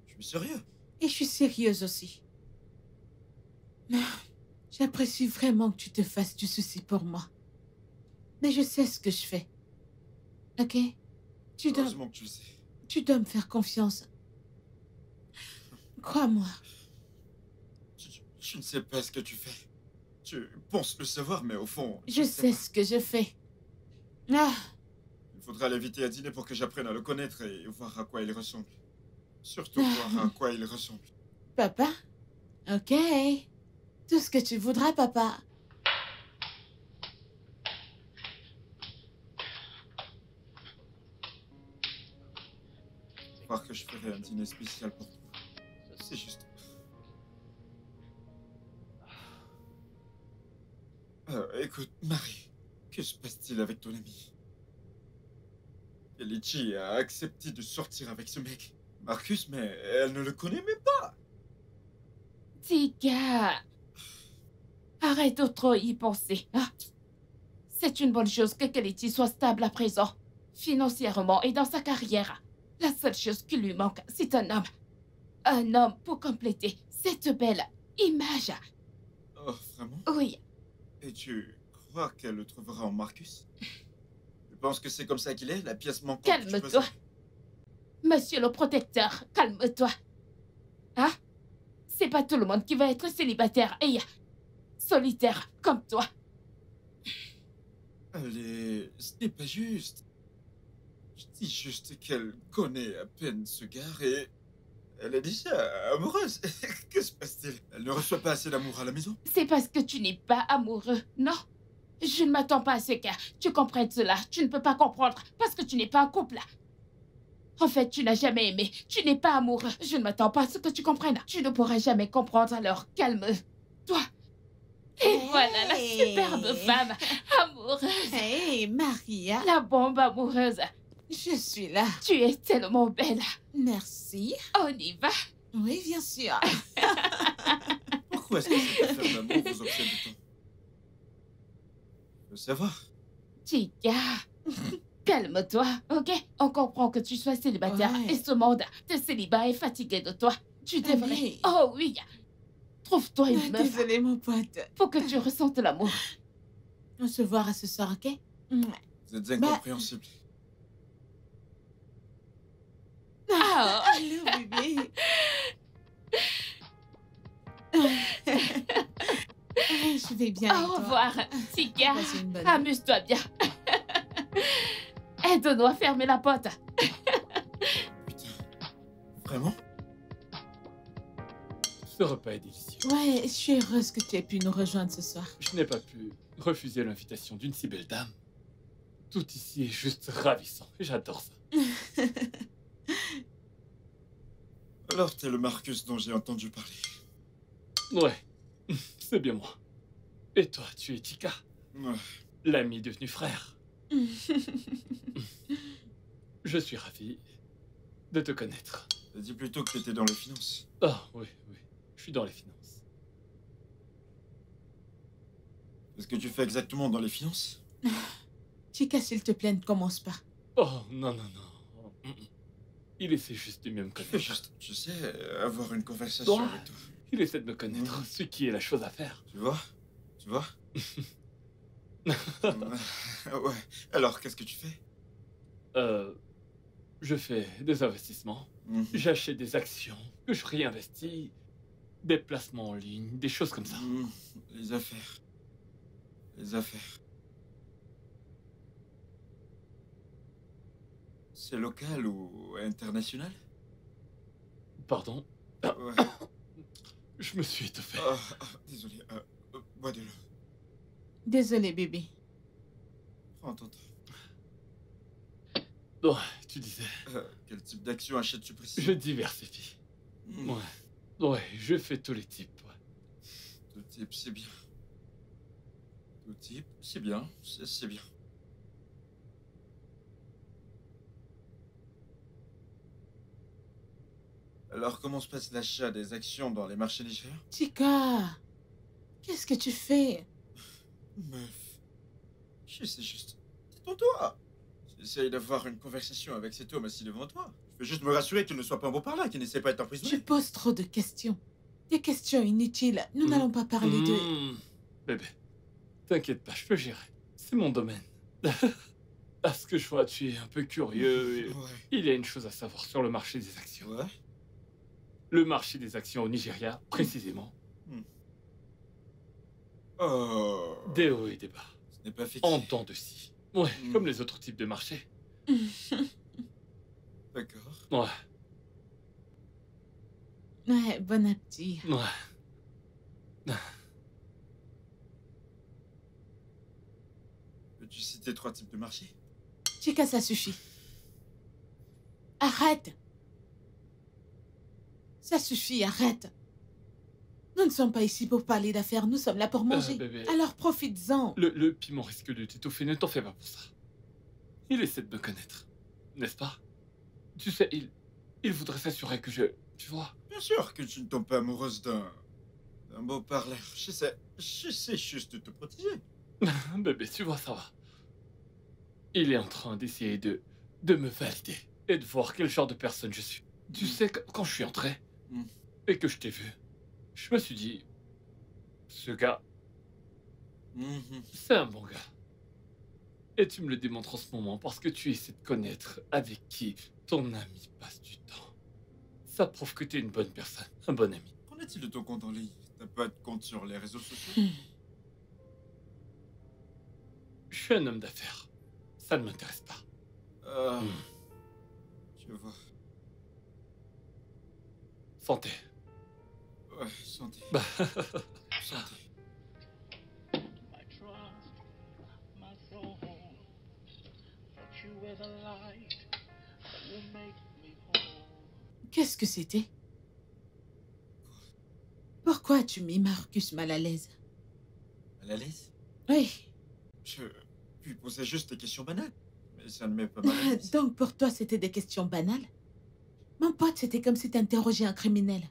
Je suis sérieux.
Et je suis sérieuse aussi. J'apprécie vraiment que tu te fasses du souci pour moi. Mais je sais ce que je fais. Ok?
Heureusement que tu le sais.
Tu dois me faire confiance. Crois-moi.
Tu ne sais pas ce que tu fais. Tu penses le savoir, mais au fond...
Je sais ce que je fais. Ah,
Il faudra l'inviter à dîner pour que j'apprenne à le connaître et voir à quoi il ressemble. Surtout voir à quoi il ressemble.
papa? Ok. Tout ce que tu voudras, papa.
Croire que je ferai un dîner spécial pour toi. C'est juste... écoute, Marie, que se passe-t-il avec ton ami? Kelechi a accepté de sortir avec ce mec, Marcus, mais elle ne le connaît même pas.
Tika, arrête de trop y penser. Hein? C'est une bonne chose que Kelechi soit stable à présent, financièrement et dans sa carrière. La seule chose qui lui manque, c'est un homme. Un homme pour compléter cette belle image.
Oh, vraiment?
Oui,
Et tu crois qu'elle le trouvera en Marcus? Tu penses que c'est comme ça qu'il est, la pièce manquante? que tu
calme-toi.
possèdes?
Monsieur le protecteur, calme-toi. Hein? C'est pas tout le monde qui va être célibataire et solitaire comme toi.
Allez, ce n'est pas juste. Je dis juste qu'elle connaît à peine ce gars et elle est déjà amoureuse. Que se passe-t-il? Elle ne reçoit pas assez d'amour à la maison?
C'est parce que tu n'es pas amoureux, non? Je ne m'attends pas à ce que tu comprennes cela. Tu ne peux pas comprendre parce que tu n'es pas en couple. En fait, tu n'as jamais aimé. Tu n'es pas amoureux. Je ne m'attends pas à ce que tu comprennes. Tu ne pourras jamais comprendre, alors calme-toi. Et voilà la superbe femme amoureuse.
Hey, Maria.
La bombe amoureuse.
Je suis là.
Tu es tellement belle.
Merci.
On y va.
Oui, bien sûr.
Pourquoi est-ce que cette affaire d'amour vous obsède tant? Je veux savoir.
Chica, calme-toi, ok? On comprend que tu sois célibataire
Ouais.
et ce monde de célibat est fatigué de toi. Tu devrais...
mais-
Oh oui. Trouve-toi une meuf.
Désolée, mon pote.
Faut que tu ressentes l'amour.
On se verra ce soir, ok?
Vous êtes incompréhensible.
Ah,
Allô, bébé. Je vais bien. et
au
toi?
revoir, Tika.
Passe une bonne nuit.
Amuse-toi bien. Aide-nous à fermer la porte.
Putain. Vraiment?
Ce repas est délicieux.
Ouais, je suis heureuse que tu aies pu nous rejoindre ce soir.
Je n'ai pas pu refuser l'invitation d'une si belle dame. Tout ici est juste ravissant. J'adore ça.
Alors t'es le Marcus dont j'ai entendu parler.
Ouais, c'est bien moi. Et toi, tu es Tika,
Ouais.
l'ami devenu frère. Je suis ravi de te connaître.
T'as dit plutôt que t'étais dans les finances.
Ah, oui, oui. Je suis dans les finances.
Qu'est-ce que tu fais exactement dans les finances?
Chica, s'il te plaît, ne commence pas.
Oh, non, non, non. Il essaie juste de mieux me
Je fais
connaître.
juste, tu sais, avoir une conversation
Toi?
avec toi.
Il essaie de me connaître, ce qui est la chose à faire.
Tu vois? Tu vois? Ouais. Alors, qu'est-ce que tu fais?
Je fais des investissements.
Mhm.
J'achète des actions que je réinvestis. Des placements en ligne, des choses comme ça.
Les affaires. Les affaires. C'est local ou international?
Pardon?
Ouais.
Je me suis étouffé.
Désolé. Bois de l'eau.
Désolée, bébé.
Prends ton temps.
Oh, tu disais.
Quel type d'action achètes-tu précisément?
Je diversifie.
Hmm.
Ouais. Ouais, je fais tous les types. Ouais.
Tout type, c'est bien. Tout type, c'est bien. C'est bien. Alors, comment se passe l'achat des actions dans les marchés nigériens?
Chica, qu'est-ce que tu fais?
Meuf, je sais juste. Détends-toi. J'essaye d'avoir une conversation avec cet homme assis devant toi. Je veux juste me rassurer qu'il ne soit pas un beau par là, qu'il n'essaie pas d'être
Tu
emprisonné.
poses trop de questions. Des questions inutiles. Nous n'allons pas parler de...
Bébé, t'inquiète pas, je peux gérer. C'est mon domaine. À ce que je vois, tu es un peu curieux et
Ouais.
il y a une chose à savoir sur le marché des actions.
Ouais.
Le marché des actions au Nigeria, précisément,
Oh.
des hauts et des bas.
Ce n'est pas fixe.
En dents de scie. Ouais,
Hmm.
comme les autres types de marchés.
D'accord.
Ouais,
Ouais, bon appétit.
ouais.
Peux-tu citer 3 types de marchés?
Chica, ça suffit. Arrête. Ça suffit, arrête. Nous ne sommes pas ici pour parler d'affaires, nous sommes là pour manger.
Bébé.
Alors profites-en.
Le piment risque de t'étouffer, ne t'en fais pas pour ça. Il essaie de me connaître, n'est-ce pas? Tu sais, il voudrait s'assurer que je... Tu vois?
Bien sûr que tu ne tombes pas amoureuse d'un beau parleur. Je sais juste te protéger.
Bébé, tu vois, ça va. Il est en train d'essayer de me valider et de voir quel genre de personne je suis. Tu sais, quand je suis entré
Mm.
et que je t'ai vu, je me suis dit, ce gars,
Mhm.
c'est un bon gars. Et tu me le démontres en ce moment parce que tu essaies de connaître avec qui ton ami passe du temps. Ça prouve que tu es une bonne personne, un bon ami.
Qu'en est-il de ton compte en ligne? T'as pas de compte sur les réseaux sociaux?
Je suis un homme d'affaires. Ça ne m'intéresse pas.
Ah,
Mm.
je vois.
Santé.
Ouais, santé.
Bah,
Santé.
My trust, my soul. Thought you were the light that will make me whole.
Qu'est-ce que c'était? Pourquoi as-tu mis Marcus mal à l'aise?
Mal à l'aise?
Oui.
Je lui posais juste des questions banales. Mais ça ne met pas mal à l'aise.
Donc pour toi, c'était des questions banales? Mon pote, c'était comme si t'interrogeais un criminel.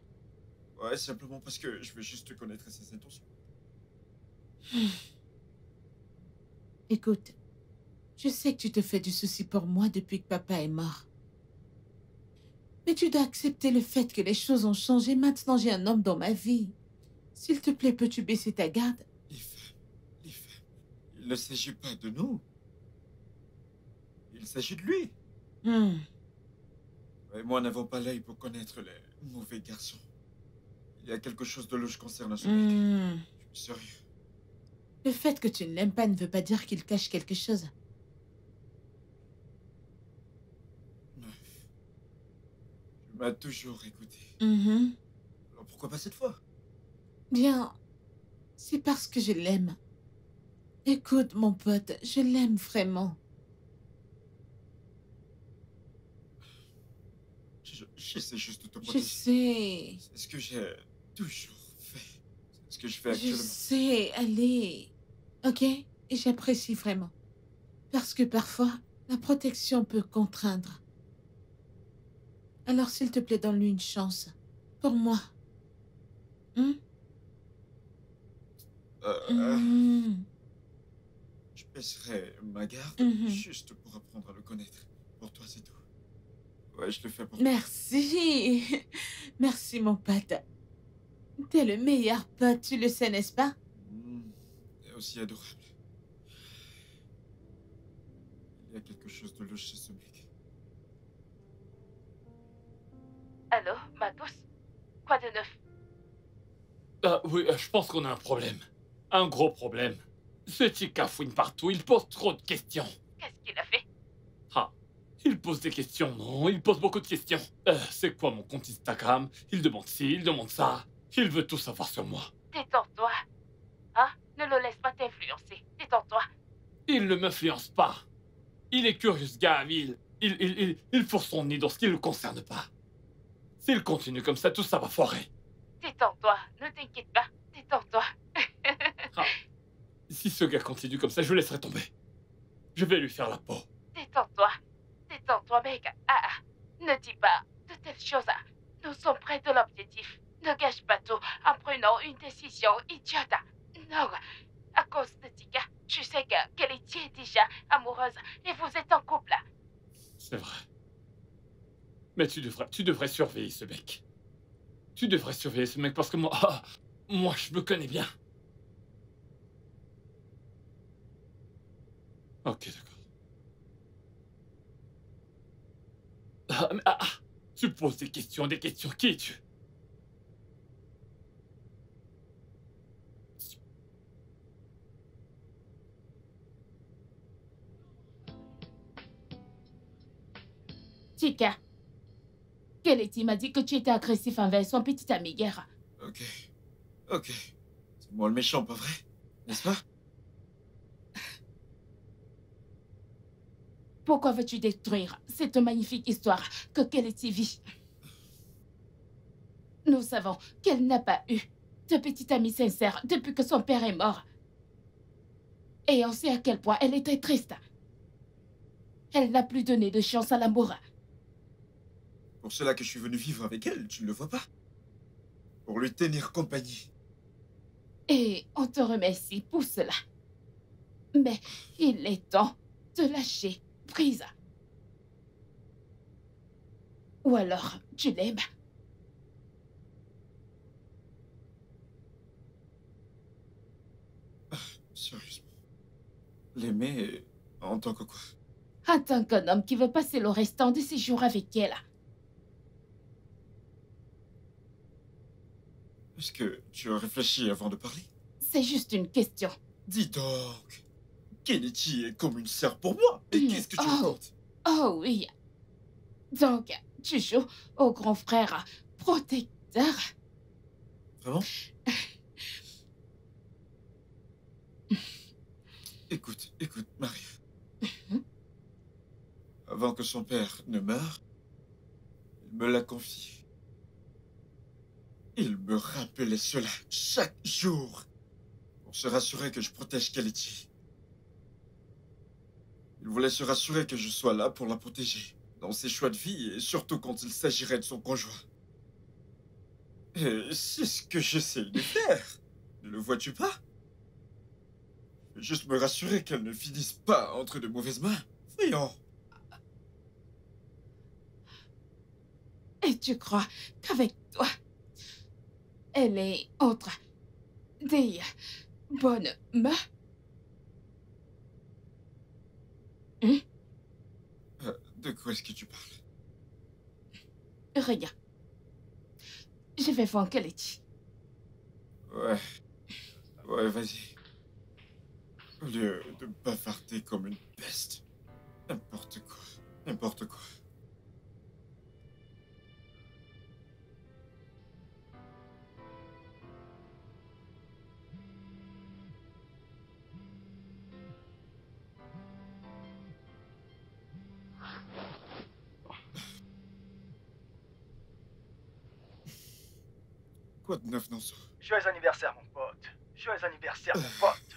Ouais, simplement parce que je veux juste connaître ses intentions.
Écoute, je sais que tu te fais du souci pour moi depuis que papa est mort. Mais tu dois accepter le fait que les choses ont changé. Maintenant, j'ai un homme dans ma vie. S'il te plaît, peux-tu baisser ta garde?
Les femmes. Il ne s'agit pas de nous. Il s'agit de lui. Et moi n'avons pas l'œil pour connaître les mauvais garçons. Il y a quelque chose de louche concernant ce mec. Je suis sérieux.
Le fait que tu ne l'aimes pas ne veut pas dire qu'il cache quelque chose.
Tu m'as toujours écouté. Alors pourquoi pas cette fois?
Bien, c'est parce que je l'aime. Écoute, mon pote, je l'aime vraiment.
Je sais juste te
Je
protéger.
sais.
C'est ce que j'ai toujours fait. C'est ce que je fais
Je
actuellement.
sais, allez. Ok? Et j'apprécie vraiment. Parce que parfois, la protection peut contraindre. Alors, s'il te plaît, donne-lui une chance. Pour moi.
Je baisserai ma garde juste pour apprendre à le connaître. Pour toi, c'est tout. Ouais, je le fais pour toi.
Merci. Merci, mon pote. T'es le meilleur pote, tu le sais, n'est-ce pas?
Et aussi adorable. Il y a quelque chose de louche chez ce mec.
Allô, ma douce? Quoi de neuf?
ah oui, je pense qu'on a un problème. Un gros problème. Ce Chica fouine partout, il pose trop de questions.
Qu'est-ce qu'il a fait?
Ah, il pose des questions, non? Il pose beaucoup de questions. C'est quoi mon compte Instagram? Il demande ci, il demande ça. Il veut tout savoir sur moi.
Détends-toi. Hein? Ne le laisse pas t'influencer. Détends-toi.
Il ne m'influence pas. Il est curieux, ce gars. Il fourre son nez dans ce qui ne le concerne pas. S'il continue comme ça, tout ça va foirer.
Détends-toi. Ne t'inquiète pas. Détends-toi.
Ah, si ce gars continue comme ça, je le laisserai tomber. Je vais lui faire la peau.
Détends-toi. Détends-toi, mec. Ne dis pas de telles choses. Nous sommes près de l'objectif. Ne gâche pas tout en prenant une décision idiote. Non. À cause de Tika, tu sais qu'elle est déjà amoureuse et vous êtes en couple.
C'est vrai. Mais tu devrais surveiller ce mec. Tu devrais surveiller ce mec parce que moi, moi, je me connais bien. Ok, d'accord. Tu poses des questions, des questions. Qui es-tu?
Chica, Kelechi m'a dit que tu étais agressif envers son petit ami Guerra.
Ok. Ok. C'est moi le méchant, pas vrai? N'est-ce pas?
Pourquoi veux-tu détruire cette magnifique histoire que Kelechi vit? Nous savons qu'elle n'a pas eu de petit ami sincère depuis que son père est mort. Et on sait à quel point elle était triste. Elle n'a plus donné de chance à l'amour.
Pour cela que je suis venu vivre avec elle, tu ne le vois pas? Pour lui tenir compagnie.
Et on te remercie pour cela. Mais il est temps de lâcher prise. Ou alors, tu l'aimes.
Sérieusement. L'aimer en tant que quoi?
En tant qu'un homme qui veut passer le restant de ses jours avec elle.
Est-ce que tu as réfléchi avant de parler?
C'est juste une question.
Dis donc. Kenichi est comme une sœur pour moi. Et qu'est-ce que tu racontes?
Oh oui. Donc, tu joues au grand frère protecteur.
Vraiment? Écoute, Marie. Avant que son père ne meure, il me l'a confié. Il me rappelait cela chaque jour pour se rassurer que je protège Kelechi. Il voulait se rassurer que je sois là pour la protéger dans ses choix de vie et surtout quand il s'agirait de son conjoint. Et c'est ce que j'essaye de faire. Ne le vois-tu pas? Je veux juste me rassurer qu'elle ne finisse pas entre de mauvaises mains. Voyons.
Et tu crois qu'avec toi, elle est entre des bonnes mains?
De quoi est-ce que tu parles?
Rien. Je vais voir Kelechi.
Ouais, vas-y. Au lieu de bavarder comme une peste. N'importe quoi. N'importe quoi. Quoi de neuf dans ça?
Joyeux anniversaire, mon pote. Joyeux anniversaire, mon pote.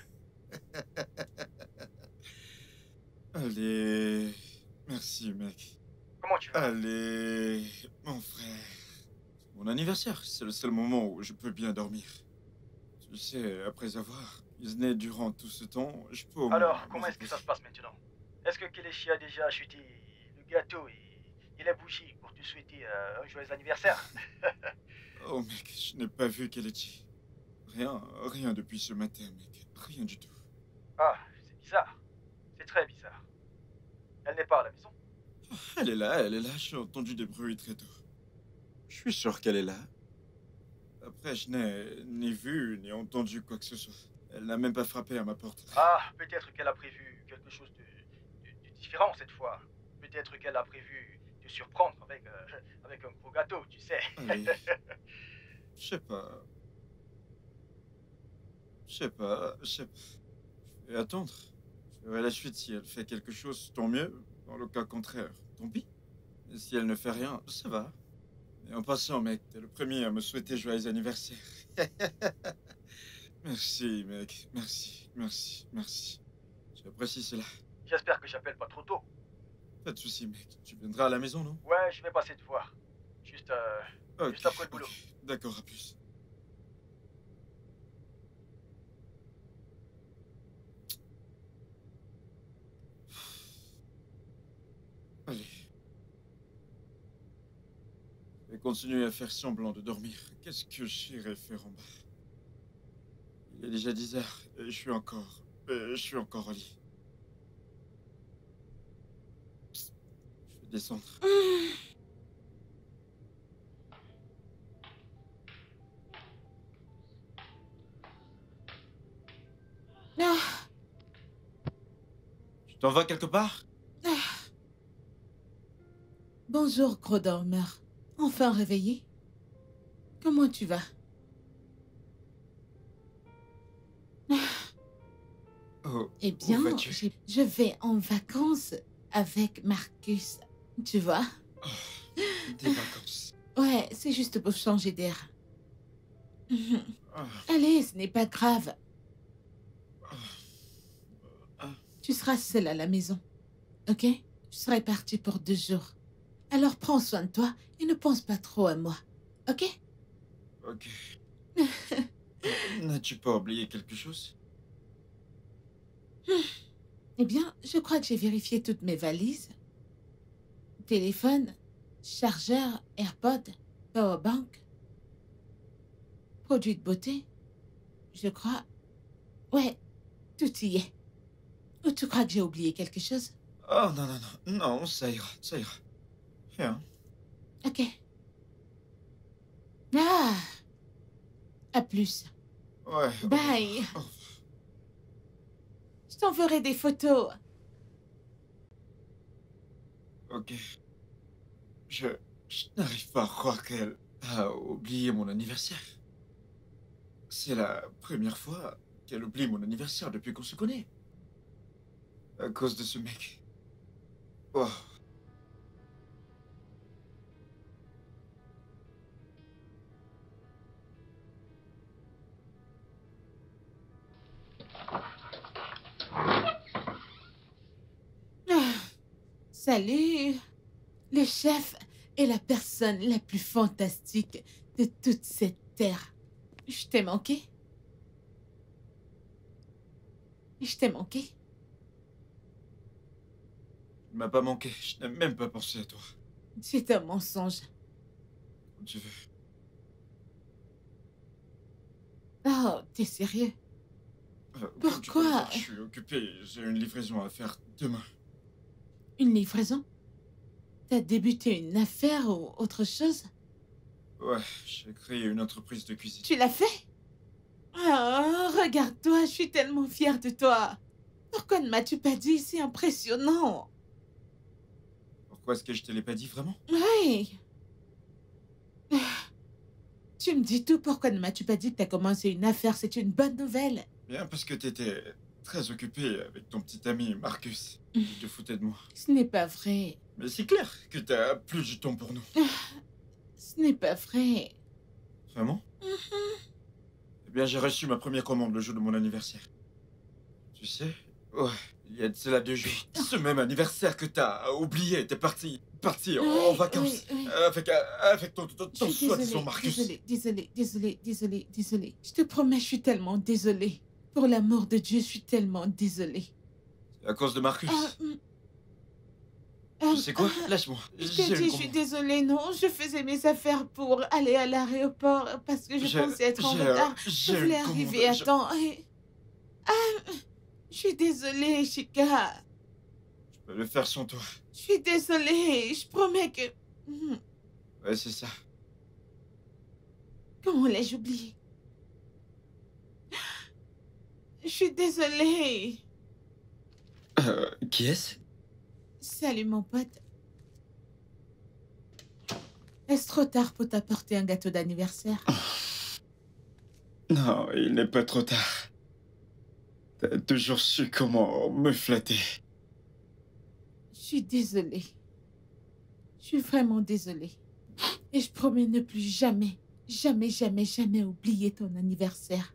Allez. Merci, mec.
Comment tu vas?
Allez, mon frère. C'est mon anniversaire, c'est le seul moment où je peux bien dormir. Tu sais, après avoir cuisiné durant tout ce temps, je peux au moins
Alors,
me
comment est-ce que ça se
reposer.
passe maintenant? Est-ce que Kelechi a déjà acheté le gâteau et la bougie pour te souhaiter un joyeux anniversaire?
Oh mec, je n'ai pas vu Kelechi. Rien depuis ce matin, mec. Rien du tout.
Ah, c'est bizarre. C'est très bizarre. Elle n'est pas à la maison?
Elle est là, j'ai entendu des bruits très tôt. Je suis sûr qu'elle est là. Après, je n'ai ni vu ni entendu quoi que ce soit. Elle n'a même pas frappé à ma porte.
Ah, peut-être qu'elle a prévu quelque chose de différent cette fois. Peut-être qu'elle a prévu te surprendre avec un gros gâteau, tu sais.
Allez. Je sais pas. Je vais attendre. Je verrai la suite. Si elle fait quelque chose, tant mieux. Dans le cas contraire, tant pis. Et si elle ne fait rien, ça va. Et en passant, mec, t'es le premier à me souhaiter joyeux anniversaire. Merci, mec. Merci. J'apprécie cela.
J'espère que j'appelle pas trop tôt.
Pas de soucis, mec. Tu viendras à la maison, non?
Ouais, je vais passer te voir. Juste
Ok,
après le boulot.
ok. D'accord, à plus. Allez. Je vais continuer à faire semblant de dormir. Qu'est-ce que j'irai faire en bas? Il est déjà 10 heures et je suis encore au lit. descendre.
Ah,
Tu t'en vas quelque part?
bonjour, gros dormeur. Enfin réveillé? Comment tu vas?
Oh,
Eh bien,
où vas-tu?
je vais en vacances avec Marcus. Tu vois?
Des vacances.
Ouais, c'est juste pour changer d'air.
Ah,
Allez, ce n'est pas grave.
ah,
Tu seras seule à la maison. Ok? Je serai partie pour 2 jours. Alors prends soin de toi et ne pense pas trop à moi. Ok?
ok. N'as-tu pas oublié quelque chose?
Eh bien, je crois que j'ai vérifié toutes mes valises. Téléphone, chargeur, AirPod, powerbank, produits de beauté. Je crois. Ouais, tout y est. Ou tu crois que j'ai oublié quelque chose?
Oh non, non, non, non, ça ira, ça ira. Rien.
Ok. Ah! À plus.
Ouais.
Bye.
Au revoir.
Je t'enverrai des photos.
Ok. Je n'arrive pas à croire qu'elle a oublié mon anniversaire. C'est la première fois qu'elle oublie mon anniversaire depuis qu'on se connaît. À cause de ce mec. Oh.
Ah, salut. Le chef est la personne la plus fantastique de toute cette terre. Je t'ai manqué? Je t'ai manqué?
Tu m'as pas manqué. Je n'ai même pas pensé à toi.
C'est un mensonge.
Quand tu veux.
Oh, t'es sérieux?
Comme tu peux le
Pourquoi?
voir, je suis occupé. J'ai une livraison à faire demain.
Une livraison? T'as débuté une affaire ou autre chose?
Ouais, j'ai créé une entreprise de cuisine.
Tu l'as fait? Oh, regarde-toi, je suis tellement fière de toi. Pourquoi ne m'as-tu pas dit? C'est impressionnant.
Pourquoi est-ce que je te l'ai pas dit vraiment?
Oui. Tu me dis tout, pourquoi ne m'as-tu pas dit que t'as commencé une affaire? C'est une bonne nouvelle.
Bien parce que t'étais très occupé avec ton petit ami Marcus. Tu te foutais de moi.
Ce n'est pas vrai.
Mais c'est clair que t'as plus du temps pour nous.
Ce n'est pas vrai.
Vraiment? Eh bien, j'ai reçu ma première commande le jour de mon anniversaire. Tu sais? Ouais, il y a de cela 2 jours. Ce même anniversaire que t'as oublié, t'es parti en vacances.
Oui, oui.
Avec ton
Je suis
soi-disant Marcus.
désolée. Je te promets, je suis tellement désolée. Pour l'amour de Dieu, je suis tellement désolée.
C'est à cause de Marcus.
Tu
Tu sais quoi? Lâche-moi.
Je
J'ai
t'ai
une
dit, je suis
commande.
désolée, non. Je faisais mes affaires pour aller à l'aéroport parce que je pensais être en retard. Je
j'ai
voulais
une
arriver à
commande.
temps. Je suis désolée, Chica.
Je peux le faire sans toi.
Je suis désolée. Je promets que...
Ouais, c'est ça.
Comment l'ai-je oublié? Je suis désolée.
Qui est-ce?
Salut, mon pote. Est-ce trop tard pour t'apporter un gâteau d'anniversaire?
Non, il n'est pas trop tard. T'as toujours su comment me flatter.
Je suis désolée. Je suis vraiment désolée. Et je promets ne plus jamais, jamais oublier ton anniversaire.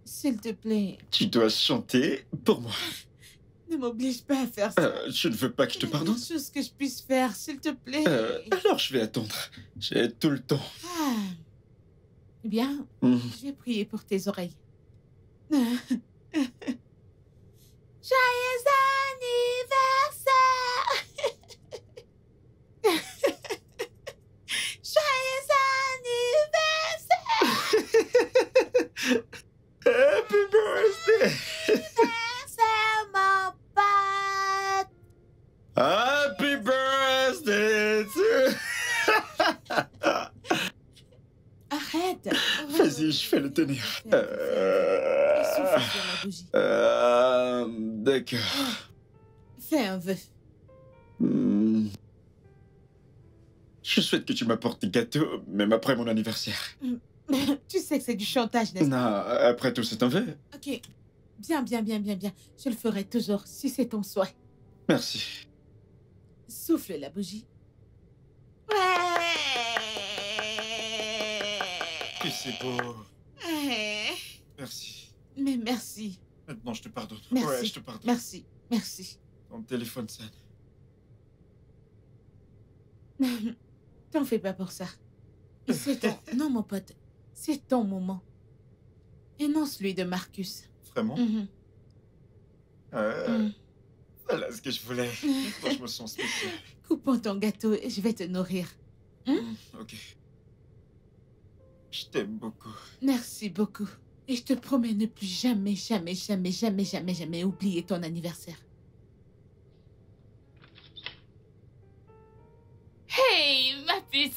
S'il te plaît,
Tu dois chanter pour moi.
ne m'oblige pas à faire ça.
Je ne veux pas que je te
Il y a
pardonne.
des choses que je puisse faire, s'il te plaît.
Alors je vais attendre. J'ai tout le temps.
Ah. Eh bien,
Mhm.
je vais prier pour tes oreilles. Joyeux anniversaire! Joyeux anniversaire,
Happy birthday!
mon pote!
tenir.
Souffle sur la bougie.
D'accord.
Fais un vœu.
Je souhaite que tu m'apportes des gâteaux, même après mon anniversaire.
Tu sais que c'est du chantage, n'est-ce
Non,
pas?
après tout, c'est un vœu.
Ok. Bien. Je le ferai toujours, si c'est ton souhait.
Merci.
Souffle la bougie.
Que c'est beau.
Ouais.
Merci.
Mais merci.
Maintenant, je te pardonne.
Merci.
Ouais, je te pardonne.
Merci.
Ton téléphone sonne.
T'en fais pas pour ça. C'est ton... Non, mon pote. C'est ton moment. Et non celui de Marcus.
Vraiment
Mhm.
Voilà ce que je voulais. Moi, je me sens spécial.
Coupons ton gâteau et je vais te nourrir.
Ok. Je t'aime beaucoup.
Merci beaucoup. Et je te promets ne plus jamais oublier ton anniversaire.
Hey, ma puce,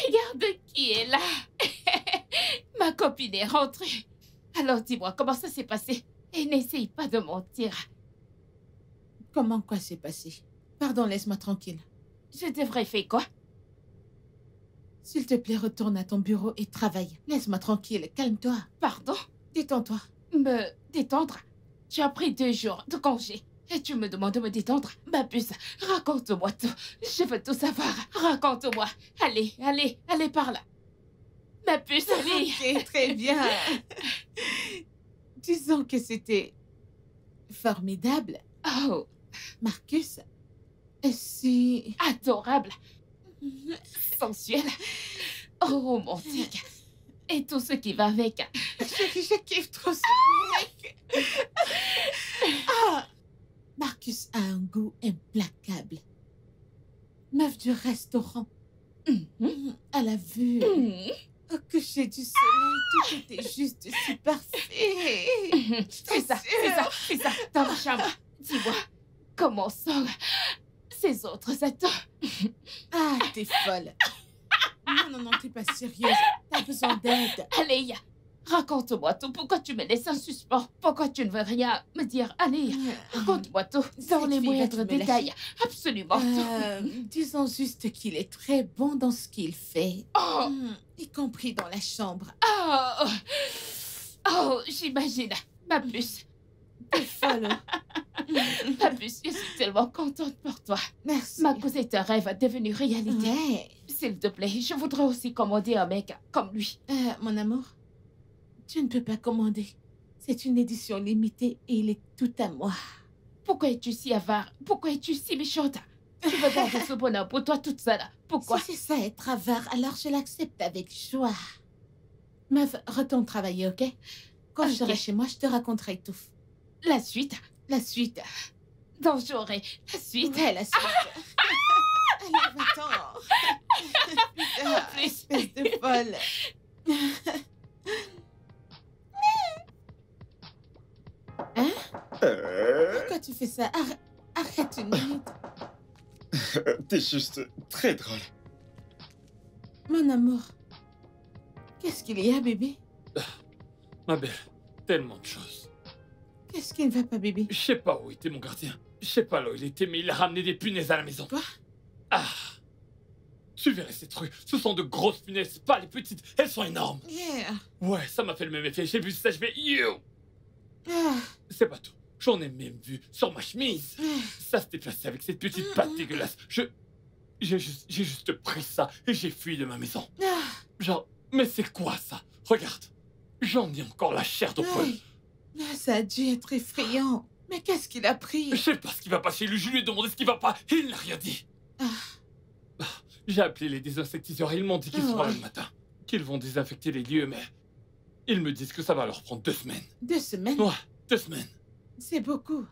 regarde qui est là. Ma copine est rentrée. Alors dis-moi, comment ça s'est passé? Et n'essaye pas de mentir.
Comment quoi s'est passé? Pardon, laisse-moi tranquille.
Je devrais faire quoi?
S'il te plaît, retourne à ton bureau et travaille. Laisse-moi tranquille, calme-toi.
Pardon?
Détends-toi.
Me détendre? Tu as pris 2 jours de congé. Et tu me demandes de me détendre? Ma puce, raconte-moi tout. Je veux tout savoir. Raconte-moi. Allez par là. Ma puce, allez.
Ok, très bien. Disons que c'était formidable.
Oh,
Marcus, si...
adorable. Sensuel. Oh, romantique. Et tout ce qui va avec.
Je kiffe trop ce mec. Ah, Marcus a un goût implacable. Meuf du restaurant. À la vue, au coucher du soleil, tout était juste si parfait.
C'est ça. Dans ma chambre. Dis-moi, comment sont ces autres atomes?
Ah, t'es folle. Non, t'es pas sérieuse. T'as besoin d'aide.
Allez, raconte-moi tout. Pourquoi tu me laisses en suspens? Pourquoi tu ne veux rien me dire? Allez, raconte-moi tout. Dans les moindres détails. Absolument tout.
Disons juste qu'il est très bon dans ce qu'il fait.
Oh,
Y compris dans la chambre.
oh, j'imagine. Ma puce.
T'es folle.
Ma puce, je suis tellement contente pour toi.
Merci.
Ma cause est un rêve devenu réalité.
Ouais.
S'il te plaît, je voudrais aussi commander un mec comme lui.
Mon amour, tu ne peux pas commander. C'est une édition limitée et il est tout à moi.
Pourquoi es-tu si avare? Pourquoi es-tu si méchante? Tu veux garder ce bonheur pour toi toute seule. Pourquoi?
Si c'est ça être avare, alors je l'accepte avec joie. Meuf, retourne travailler, ok? Quand je serai chez moi, je te raconterai tout.
La suite?
La suite.
Donc j'aurai la suite.
Ouais, la suite. Allez, va-t'en. Putain,
plus.
espèce de folle. Hein? Pourquoi tu fais ça? Arrête une minute.
T'es juste très drôle.
Mon amour. Qu'est-ce qu'il y a, bébé?
Ma belle, tellement de choses.
Qu'est-ce qui ne va pas, bébé?
Je sais pas où était mon gardien. Je sais pas là où il était, mais il a ramené des punaises à la maison.
Quoi?
Ah! Tu verrais ces trucs. Ce sont de grosses punaises, pas les petites. Elles sont énormes.
Yeah.
Ouais, ça m'a fait le même effet. J'ai vu ça, je vais... Yo!
Ah.
C'est pas tout. J'en ai même vu sur ma chemise. Ça se déplaçait avec cette petite patte dégueulasse. J'ai juste pris ça et j'ai fui de ma maison.
Ah.
Genre, mais c'est quoi ça? Regarde. J'en ai encore la chair de poil.
Ah, ça a dû être effrayant. Mais qu'est-ce qu'il a pris?
Je sais pas ce qui va passer. Je lui ai demandé ce qui va pas. Il n'a rien dit. J'ai appelé les désinsectiseurs et ils m'ont dit qu'ils seront là le matin. Qu'ils vont désinfecter les lieux, mais... Ils me disent que ça va leur prendre 2 semaines.
2 semaines?
Ouais, 2 semaines.
C'est beaucoup.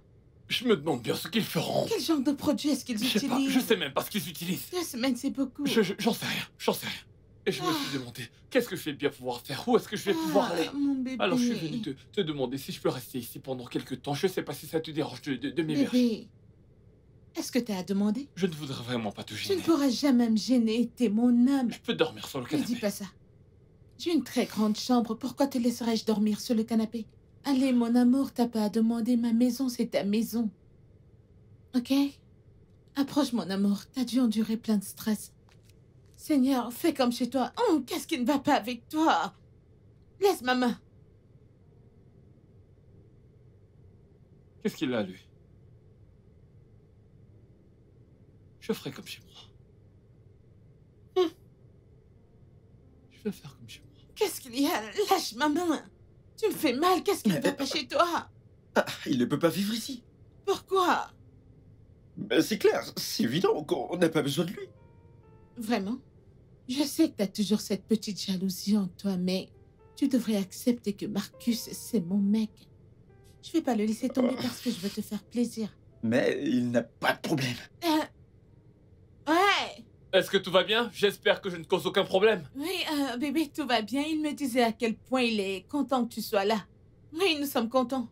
Je me demande bien ce qu'ils feront.
Quel genre de produit est-ce qu'ils
Je sais pas,
utilisent?
je sais même pas ce qu'ils utilisent.
2 semaines, c'est beaucoup.
J'en sais rien. Et je me suis demandé, qu'est-ce que je vais bien pouvoir faire? Où est-ce que je vais pouvoir aller?
Mon bébé.
Alors je suis venu te demander si je peux rester ici pendant quelques temps. Je sais pas si ça te dérange de m'héberger.
Bébé, est-ce que t'as à demander?
Je ne voudrais vraiment pas te
Tu
gêner.
ne pourras jamais me gêner, t'es mon homme.
Je peux dormir sur le
Ne
canapé.
dis pas ça. J'ai une très grande chambre. Pourquoi te laisserais-je dormir sur le canapé? Allez, mon amour, t'as pas à demander. Ma maison, c'est ta maison. Ok? Approche, mon amour. T'as dû endurer plein de stress. Seigneur, fais comme chez toi. Oh, qu'est-ce qui ne va pas avec toi? Laisse ma main.
Qu'est-ce qu'il a, lui? Je ferai comme chez moi. Je vais faire comme chez moi.
Qu'est-ce qu'il y a? Lâche ma main. Tu me fais mal. Qu'est-ce qui ne va pas chez toi?
Ah, il ne peut pas vivre ici.
Pourquoi?
Mais c'est clair, c'est évident qu'on n'a pas besoin de lui.
Vraiment? Je sais que t'as toujours cette petite jalousie en toi, mais tu devrais accepter que Marcus, c'est mon mec. Je vais pas le laisser tomber parce que je veux te faire plaisir.
Mais il n'a pas de problème.
Ouais!
Est-ce que tout va bien? J'espère que je ne cause aucun problème.
Oui, bébé, tout va bien. Il me disait à quel point il est content que tu sois là. Oui, nous sommes contents.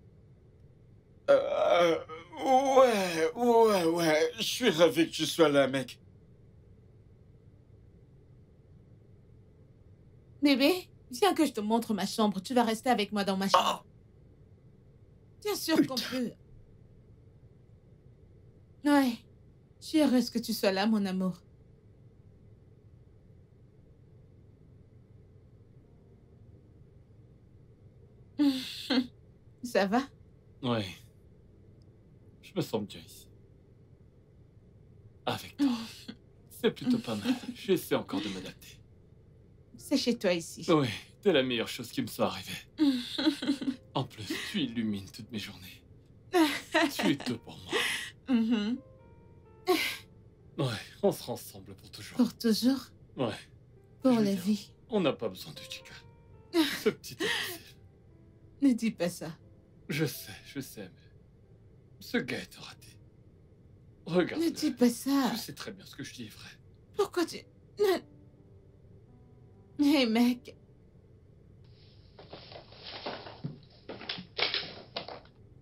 Ouais. Je suis ravi que tu sois là, mec.
Bébé, viens que je te montre ma chambre. Tu vas rester avec moi dans ma chambre. Bien sûr qu'on
Putain.
peut. Ouais. Je suis heureuse que tu sois là, mon amour. Ça va?
Ouais. Je me sens bien ici. Avec toi. C'est plutôt pas mal. J'essaie encore de m'adapter.
C'est chez toi ici.
Oui, t'es la meilleure chose qui me soit arrivée. En plus, tu illumines toutes mes journées. Tu es tout pour moi.
Mhm.
Ouais, on sera ensemble pour toujours.
Pour toujours?
Ouais,
Pour
Je veux
la
dire-
vie.
on n'a pas besoin de Chica. Ce petit imbécile.
Ne dis pas ça.
Je sais, mais... Ce gars est raté. Regarde.
Ne dis pas ça.
Je sais très bien ce que je dis est vrai.
Pourquoi tu... Hé, mec.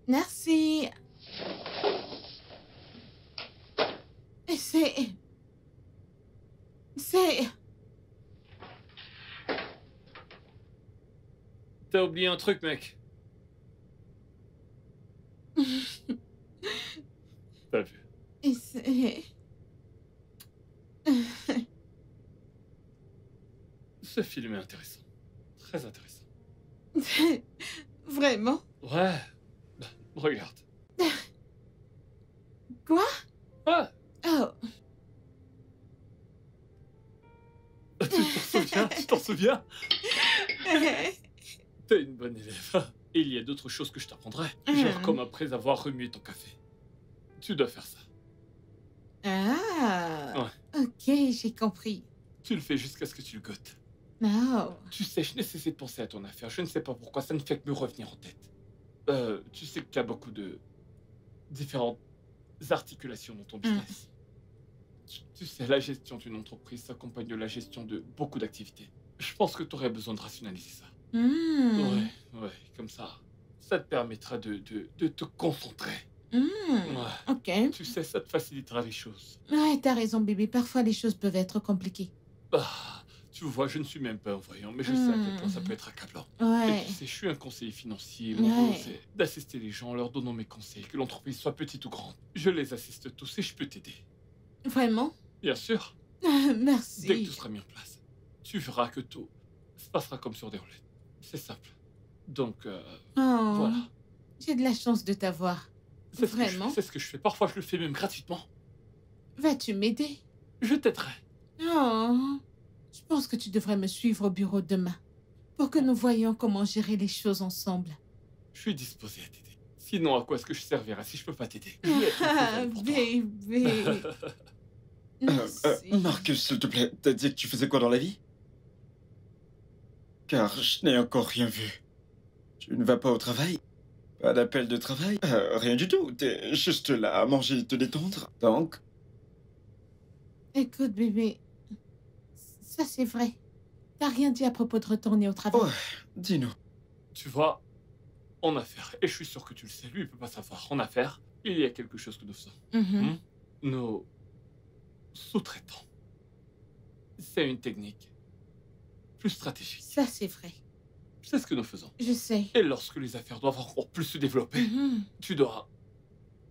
Merci. Et c'est...
T'as oublié un truc, mec. T'as vu.
Et c'est...
Ce film est intéressant. Très intéressant.
Vraiment?
Ouais. Bah, regarde.
Quoi?
Ouais.
Oh.
Tu t'en souviens? Tu t'en souviens? T'es une bonne élève. Et il y a d'autres choses que je t'apprendrai. Genre comme après avoir remué ton café. Tu dois faire ça.
Ah. Ok, j'ai compris.
Tu le fais jusqu'à ce que tu le goûtes.
Oh.
Tu sais, je n'ai cessé de penser à ton affaire. Je ne sais pas pourquoi, ça ne fait que me revenir en tête. Tu sais qu'il y a beaucoup de différentes articulations dans ton business. Tu sais, la gestion d'une entreprise s'accompagne de la gestion de beaucoup d'activités. Je pense que tu aurais besoin de rationaliser ça.
Hmm.
Ouais, comme ça. Ça te permettra de te concentrer.
Hmm.
Ouais.
Ok.
Tu sais, ça te facilitera les choses.
Ouais, t'as raison, bébé. Parfois, les choses peuvent être compliquées.
Ah, tu vois, je ne suis même pas un voyant, mais je sais à quel point ça peut être accablant. Et
Ouais.
tu sais, je suis un conseiller financier. Mon
Ouais.
rôle, c'est d'assister les gens en leur donnant mes conseils, que l'entreprise soit petite ou grande. Je les assiste tous et je peux t'aider.
Vraiment?
Bien sûr,
Merci.
dès que tout sera mis en place, tu verras que tout se passera comme sur des roulettes. C'est simple. Donc,
Oh.
voilà.
J'ai de la chance de t'avoir.
C'est ce que je
Vraiment?
fais, c'est ce que je fais. Parfois, je le fais même gratuitement.
Vas-tu m'aider?
Je t'aiderai.
Oh. Je pense que tu devrais me suivre au bureau demain pour que nous voyions comment gérer les choses ensemble.
Je suis disposé à t'aider. Sinon, à quoi est-ce que je servirai si je peux pas t'aider? Je vais être
Ah,
présent pour toi.
bébé. Merci.
Marcus, s'il te plaît, t'as dit que tu faisais quoi dans la vie? Car je n'ai encore rien vu. Tu ne vas pas au travail? Pas d'appel de travail? Rien du tout, t'es juste là à manger et te détendre. Donc,
Écoute, bébé. Ça, c'est vrai. T'as rien dit à propos de retourner au travail.
ouais, dis-nous.
Tu vois, en affaires, et je suis sûr que tu le sais, lui, il peut pas savoir. En affaires, il y a quelque chose que nous faisons.
Mhm.
Nos sous-traitants. C'est une technique plus stratégique.
Ça, c'est vrai.
C'est ce que nous faisons.
Je sais.
Et lorsque les affaires doivent encore plus se développer, tu dois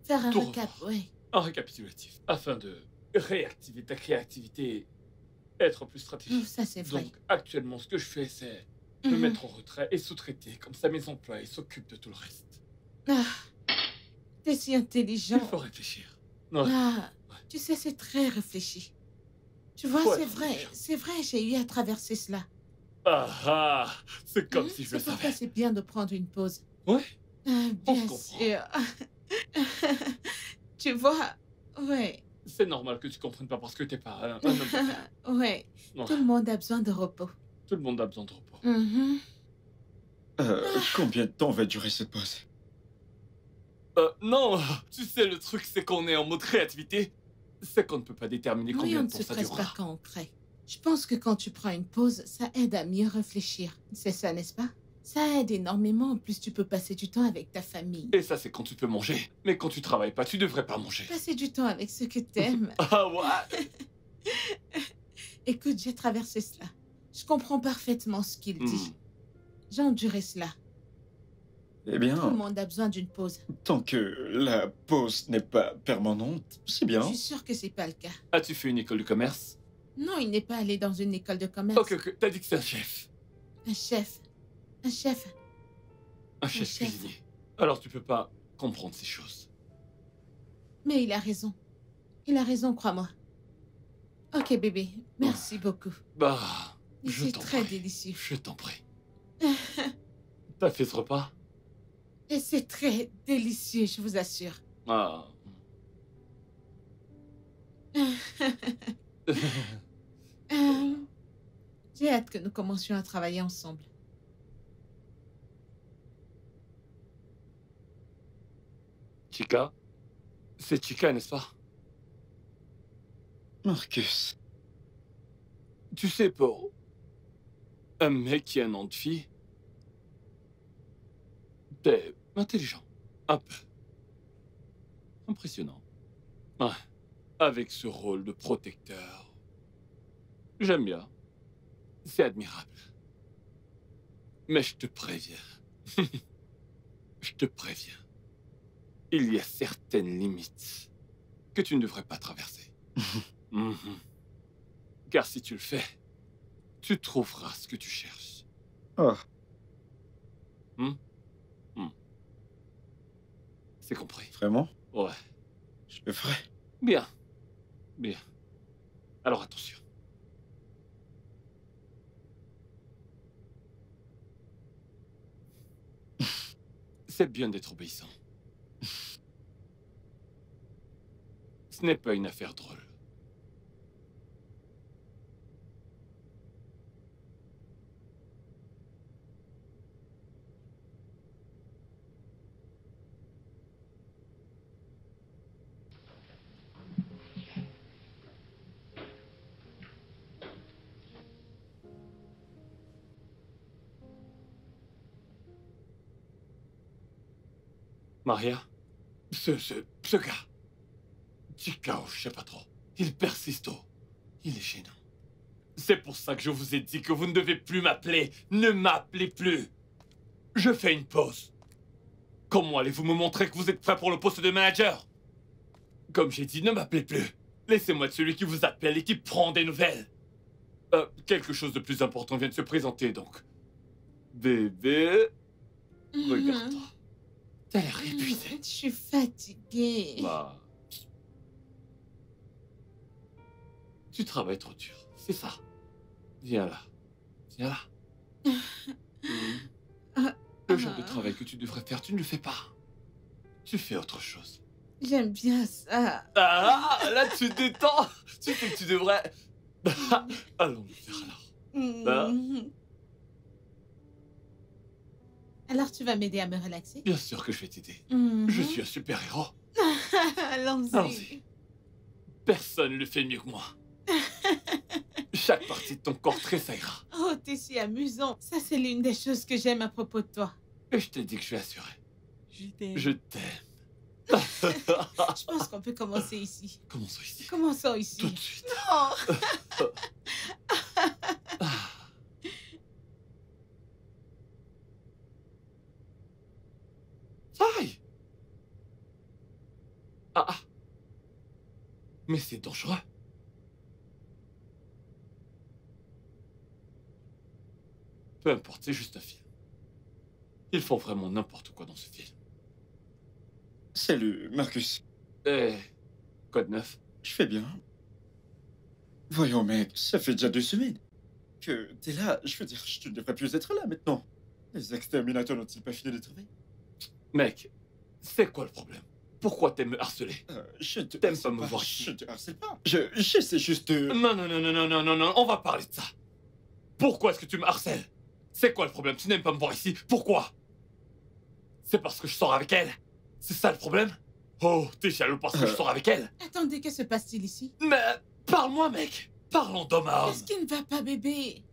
Faire un
tout
recap,
revoir.
ouais.
Un récapitulatif afin de réactiver ta créativité et être plus stratégique.
Ça, c'est vrai.
Donc, actuellement, ce que je fais, c'est me mettre en retrait et sous-traiter. Comme ça, mes employés s'occupent de tout le reste.
Ah, t'es si intelligent.
Il faut réfléchir. Ouais.
Ah, tu sais, c'est très réfléchi. Tu vois,
Faut
c'est
être
vrai,
intelligent.
c'est vrai, j'ai eu à traverser cela.
Ah ah, c'est comme si je le
C'est pourquoi
savais.
c'est bien de prendre une pause.
Ouais,
Ah,
on
bien
se comprend.
sûr. Tu vois, ouais,
C'est normal que tu comprennes pas parce que t'es pas un homme d'affaires.
ouais.
Ouais.
Tout le monde a besoin de repos.
Tout le monde a besoin de repos.
Mhm.
Combien de temps va durer cette pause?
Non, tu sais, le truc, c'est qu'on est en mode créativité. C'est qu'on ne peut pas déterminer
Oui,
combien
on
de
ne
temps
se
ça
presse pas
durera.
quand on crée. Je pense que quand tu prends une pause, ça aide à mieux réfléchir. C'est ça, n'est-ce pas? Ça aide énormément. En plus, tu peux passer du temps avec ta famille.
Et ça, c'est quand tu peux manger. Mais quand tu travailles pas, tu devrais pas manger.
Passer du temps avec ceux que t'aimes.
Ah ouais?
Écoute, j'ai traversé cela. Je comprends parfaitement ce qu'il dit. J'ai enduré cela.
Eh
Tout le
bien,
monde a besoin d'une pause.
tant que la pause n'est pas permanente, c'est bien.
Je suis sûre que c'est pas le cas.
As-tu fait une école de commerce?
Non, il n'est pas allé dans une école de commerce.
Ok, t'as dit que c'est un chef.
Un chef. Un chef.
Un chef
chef.
cuisinier. Alors tu peux pas comprendre ces choses.
Mais il a raison. Il a raison, crois-moi. Ok, bébé. Merci beaucoup.
Bah,
Et
je
c'est
t'en
très
prie.
délicieux.
Je t'en prie. T'as fait ce repas?
Et c'est très délicieux, je vous assure.
Ah.
J'ai hâte que nous commencions à travailler ensemble.
Chica? C'est Chica, n'est-ce pas?
Marcus,
Tu sais, pour un mec qui a un nom de fille, t'es intelligent. Un peu. Impressionnant. Ouais. Avec ce rôle de protecteur. J'aime bien. C'est admirable. Mais je te préviens. Je te préviens. Il y a certaines limites que tu ne devrais pas traverser. Mhm. Car si tu le fais, tu trouveras ce que tu cherches.
oh,
C'est compris.
vraiment?
Ouais.
Je le ferai.
Bien. Bien. Alors attention. C'est bien d'être obéissant. Ce n'est pas une affaire drôle. Maria, ce gars, Chica, je sais pas trop, il persiste. Il est gênant. C'est pour ça que je vous ai dit que vous ne devez plus m'appeler. Ne m'appelez plus. Je fais une pause. Comment allez-vous me montrer que vous êtes prêt pour le poste de manager? Comme j'ai dit, ne m'appelez plus. Laissez-moi être celui qui vous appelle et qui prend des nouvelles. Quelque chose de plus important vient de se présenter, donc. Bébé, regarde-toi. T'as l'air épuisé.
Je suis fatiguée.
Bah. Tu travailles trop dur, c'est ça. Viens là. Viens là. Le genre de travail que tu devrais faire, tu ne le fais pas. Tu fais autre chose.
J'aime bien ça.
Ah, là tu te détends. Tu sais que tu devrais. Allons le faire alors.
Alors tu vas m'aider à me relaxer?
Bien sûr que je vais t'aider.
Mhm.
Je suis un super-héros.
Allons-y.
Allons-y. Personne ne le fait mieux que moi. Chaque partie de ton corps tressaillera.
Oh, t'es si amusant. Ça, c'est l'une des choses que j'aime à propos de toi.
Et je t'ai dit que je suis assuré.
Je t'aime.
Je t'aime.
Je pense qu'on peut commencer ici.
Commençons ici.
Commençons ici.
Tout de suite.
Oh.
Ah. Aïe! Ah ah! Mais c'est dangereux. Peu importe, c'est juste un film. Ils font vraiment n'importe quoi dans ce film.
Salut, Marcus.
Eh, quoi de neuf?
Je fais bien. Voyons, mec, ça fait déjà 2 semaines que t'es là. Je veux dire, tu ne devrais plus être là maintenant. Les exterminateurs n'ont-ils pas fini de travailler?
Mec, c'est quoi le problème? Pourquoi t'aimes me harceler?
Je te
T'aimes
harcèle
pas me voir ici.
Je te harcèle pas. J'essaie juste de...
Non, non, non, non, non, non, non, non, on va parler de ça. Pourquoi est-ce que tu me harcèles? C'est quoi le problème? Tu n'aimes pas me voir ici? Pourquoi? C'est parce que je sors avec elle? C'est ça le problème? Oh, t'es jaloux parce que je sors avec elle?
Attendez, que se passe-t-il ici?
Mais parle-moi, mec. Parlons d'homme à homme.
Qu'est-ce qui ne va pas, bébé?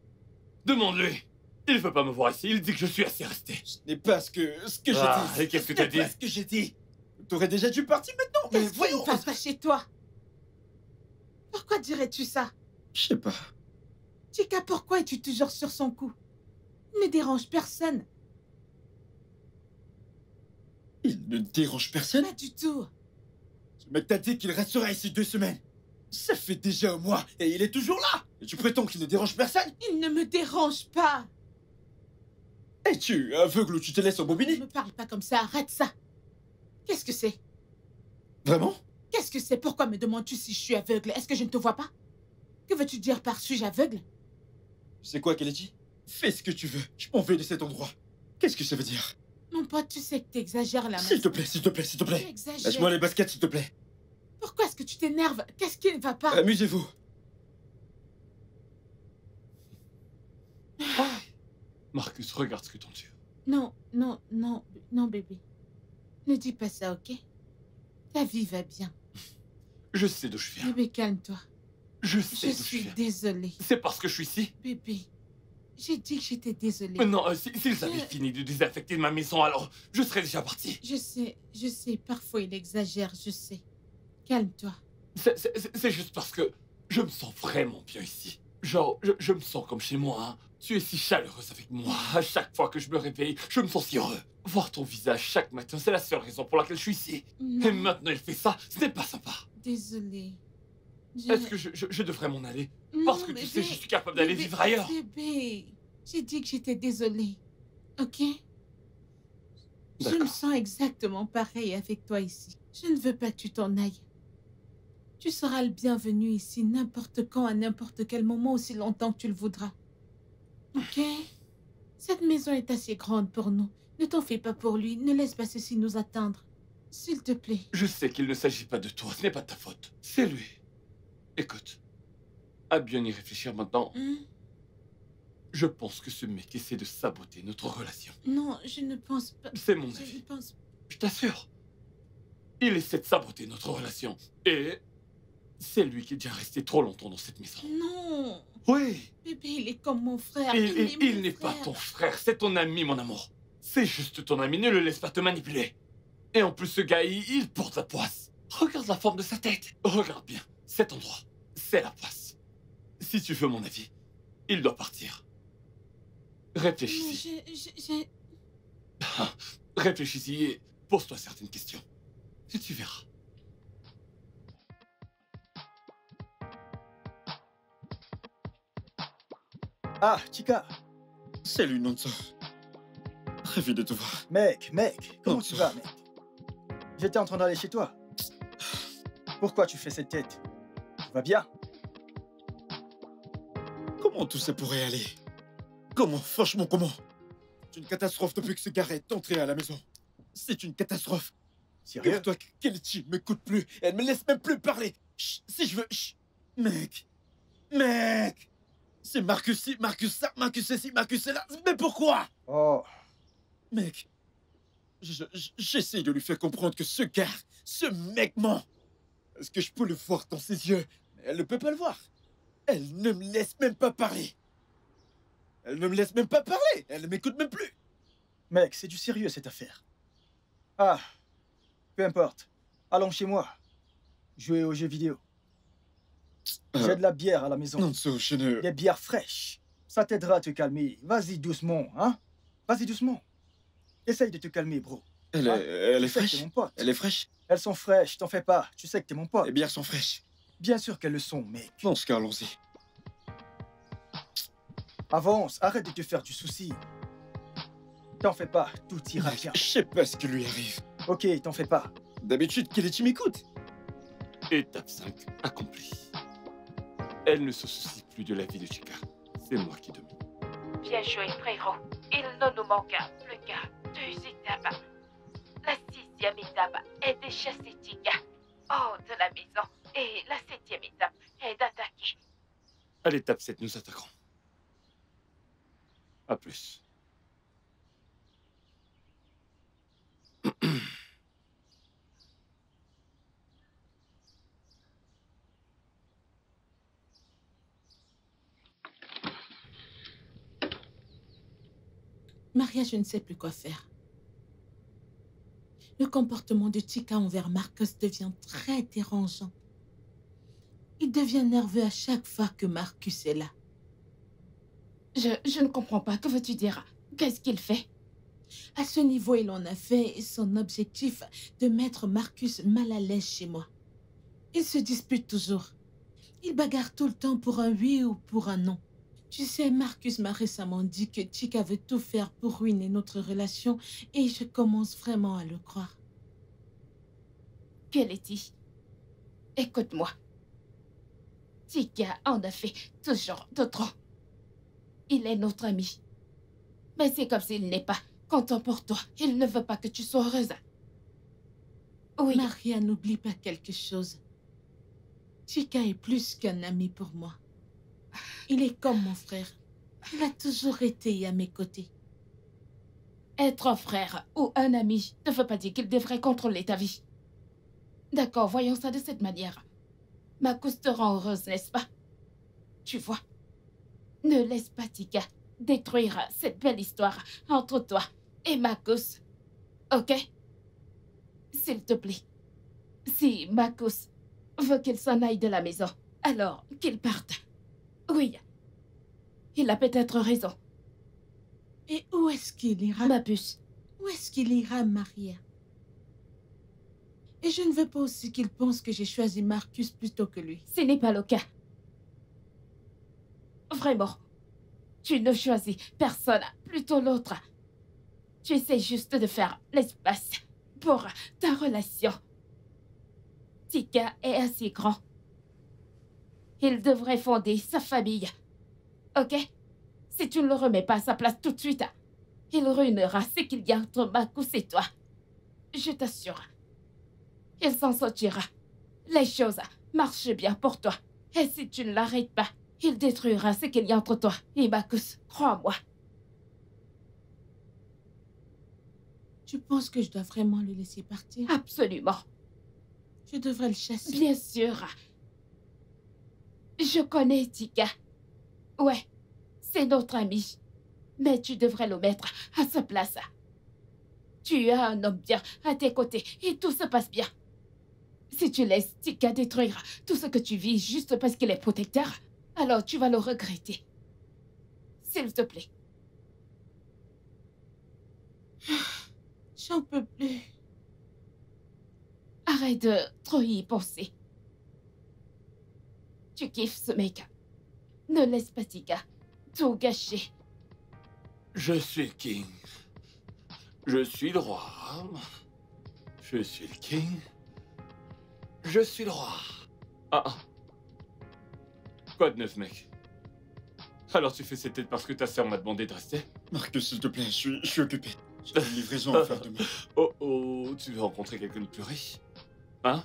Demande-lui. Il veut pas me voir ici. Il dit que je suis assez resté.
Ce n'est pas ce que j'ai
Ah,
dit.
et qu'est-ce que t'as dit?
Ce n'est pas ce que j'ai dit. T'aurais déjà dû partir maintenant. Mais
Qu'est-ce qui
voyons.
ne va pas chez toi? Pourquoi dirais-tu ça?
Je sais pas.
Chica, pourquoi es-tu toujours sur son cou? Il ne dérange personne.
Il ne dérange personne.
Pas du tout.
Ce mec t'a dit qu'il restera ici 2 semaines. Ça fait déjà un mois et il est toujours là. Et tu prétends qu'il ne dérange personne?
Il ne me dérange pas.
Es-tu aveugle ou tu te laisses
Ne
embobiner?
me parle pas comme ça, arrête ça. Qu'est-ce que c'est?
Vraiment?
Qu'est-ce que c'est? Pourquoi me demandes-tu si je suis aveugle? Est-ce que je ne te vois pas? Que veux-tu dire par suis-je aveugle?
C'est quoi qu'elle a dit? Fais ce que tu veux. Je m'en vais de cet endroit. Qu'est-ce que ça veut dire?
Mon pote, tu sais que t'exagères là.
S'il te plaît, s'il te plaît, s'il te
Tu
plaît.
exagères.
Lâche-moi les baskets, s'il te plaît.
Pourquoi est-ce que tu t'énerves? Qu'est-ce qui ne va pas?
Amusez-vous.
Marcus, regarde ce que t'en dis.
Non, non, non, non, bébé. Ne dis pas ça, ok? Ta vie va bien.
Je sais d'où je viens.
Bébé, calme-toi.
Je
Je
sais d'où je
suis
viens.
désolée.
C'est parce que je suis ici.
Bébé, j'ai dit que j'étais désolée.
Mais non, s'ils avaient fini de désinfecter ma maison, alors je serais déjà parti.
Je sais, parfois il exagère, je sais. Calme-toi.
C'est juste parce que je me sens vraiment bien ici. Genre, je me sens comme chez moi. Hein. Tu es si chaleureuse avec moi. À chaque fois que je me réveille, je me sens si heureux. Voir ton visage chaque matin, c'est la seule raison pour laquelle je suis ici. Et
Non,
maintenant, il fait ça. Ce n'est pas sympa.
désolée.
Est-ce que je devrais m'en aller?
Non,
Parce que tu
bébé,
sais, je suis capable d'aller
bébé,
vivre ailleurs.
Bébé, j'ai dit que j'étais désolée. Ok? Je me
D'accord.
sens exactement pareil avec toi ici. Je ne veux pas que tu t'en ailles. Tu seras le bienvenu ici n'importe quand, à n'importe quel moment, aussi longtemps que tu le voudras. Ok? Cette maison est assez grande pour nous. Ne t'en fais pas pour lui. Ne laisse pas ceci nous attendre. S'il te plaît.
Je sais qu'il ne s'agit pas de toi. Ce n'est pas de ta faute. C'est lui. Écoute, à bien y réfléchir maintenant,
Hein?
je pense que ce mec essaie de saboter notre relation.
Non, je ne pense pas.
C'est mon
Je ne
avis.
pense
Je t'assure. Il essaie de saboter notre relation. Et c'est lui qui est déjà resté trop longtemps dans cette maison.
Non.
Oui.
Bébé, il est comme mon frère.
Il n'est pas ton frère, c'est ton ami, mon amour. C'est juste ton ami, ne le laisse pas te manipuler. Et en plus, ce gars, il porte la poisse. Regarde la forme de sa tête. Regarde bien, cet endroit, c'est la poisse. Si tu veux mon avis, il doit partir. Réfléchis-y. Réfléchis-y et pose-toi certaines questions. Et tu verras.
Ah, Chica,
Salut, Nonso. Ravi de te voir.
mec, comment
Non,
tu
ça-
vas, mec? J'étais en train d'aller chez toi. Pourquoi tu fais cette tête? Tu vas bien?
Comment tout ça pourrait aller? Comment? Franchement, comment? C'est une catastrophe depuis que ce gars est entré à la maison. C'est une catastrophe.
Sérieux?
Figure-toi que Kelechi m'écoute plus. Elle me laisse même plus parler. Chut, si je veux... chut. Mec. C'est Marcus ci, Marcus ça, Marcus ceci, Marcus cela. Mais pourquoi?
Oh,
Mec. J'essaie de lui faire comprendre que ce gars, ce mec ment. Est-ce que je peux le voir dans ses yeux? Mais elle ne peut pas le voir. Elle ne me laisse même pas parler. Elle ne me laisse même pas parler. Elle ne m'écoute même plus.
mec, c'est du sérieux cette affaire. Ah, peu importe. Allons chez moi. Jouer aux jeux vidéo. J'ai de la bière à la maison.
Nonso, je ne...
Des bières fraîches. Ça t'aidera à te calmer. Vas-y doucement, hein? Vas-y doucement. Essaye de te calmer, bro.
Elle
Hein?
est
Tu sais que
fraîche.
t'es mon pote.
Elle est fraîche.
Elles sont fraîches, t'en fais pas. Tu sais que t'es mon pote.
Les bières sont fraîches.
Bien sûr qu'elles le sont, mec.
Dans ce cas, allons-y.
Avance, arrête de te faire du souci. T'en fais pas, tout ira bien.
Je sais pas ce qui lui arrive.
Ok, t'en fais pas.
D'habitude, Kelechi m'écoute.
Étape 5 accomplie. Elle ne se soucie plus de la vie de Chica. C'est moi qui domine.
Bien joué, frérot. Il ne nous manque plus qu'à 2 étapes. La 6e étape est de chasser Chica hors de la maison. Et la 7e étape est d'attaquer.
À l'étape 7, nous attaquerons. À plus.
Maria, je ne sais plus quoi faire. Le comportement de Chica envers Marcus devient très dérangeant. Il devient nerveux à chaque fois que Marcus est là.
Je ne comprends pas. Que veux-tu dire? Qu'est-ce qu'il fait?
À ce niveau, il en a fait son objectif de mettre Marcus mal à l'aise chez moi. Il se dispute toujours. Il bagarre tout le temps pour un oui ou pour un non. Tu sais, Marcus m'a récemment dit que Chica veut tout faire pour ruiner notre relation et je commence vraiment à le croire.
Kelechi, écoute-moi. Chica en a fait toujours de trop. Il est notre ami. Mais c'est comme s'il n'est pas content pour toi. Il ne veut pas que tu sois heureuse. Oui,
Maria, n'oublie pas quelque chose. Chica est plus qu'un ami pour moi. Il est comme mon frère. Il a toujours été à mes côtés.
être un frère ou un ami ne veut pas dire qu'il devrait contrôler ta vie. D'accord, voyons ça de cette manière. Marcus te rend heureuse, n'est-ce pas? Tu vois, ne laisse pas Chica détruire cette belle histoire entre toi et Marcus. Ok? S'il te plaît. Si Marcus veut qu'il s'en aille de la maison, alors qu'il parte. Oui. Il a peut-être raison.
Et où est-ce qu'il ira?
Ma puce.
Où est-ce qu'il ira, Maria? Et je ne veux pas aussi qu'il pense que j'ai choisi Marcus plutôt que lui.
Ce n'est pas le cas. Vraiment. Tu ne choisis personne, plutôt l'autre. Tu essaies juste de faire l'espace pour ta relation. Chica est assez grand. Il devrait fonder sa famille. Ok? Si tu ne le remets pas à sa place tout de suite, il ruinera ce qu'il y a entre Marcus et toi. Je t'assure. Il s'en sortira. Les choses marchent bien pour toi. Et si tu ne l'arrêtes pas, il détruira ce qu'il y a entre toi et Marcus. Crois-moi.
Tu penses que je dois vraiment le laisser partir?
Absolument.
Je devrais le chasser.
Bien sûr. Je connais Chica. Ouais, c'est notre ami. Mais tu devrais le mettre à sa place. Tu as un homme bien à tes côtés et tout se passe bien. Si tu laisses Chica détruire tout ce que tu vis juste parce qu'il est protecteur, alors tu vas le regretter. S'il te plaît.
J'en peux plus.
Arrête de trop y penser. Tu kiffes ce mec. Ne laisse pas Chica tout gâcher.
Je suis King. Je suis le roi. Je suis le King. Je suis le roi. Ah. Quoi de neuf, mec? Alors tu fais cette tête parce que ta sœur m'a demandé de rester?
Marcus, s'il te plaît, je suis occupé. J'ai une livraison à faire demain.
Oh, tu veux rencontrer quelqu'un de plus riche? Hein?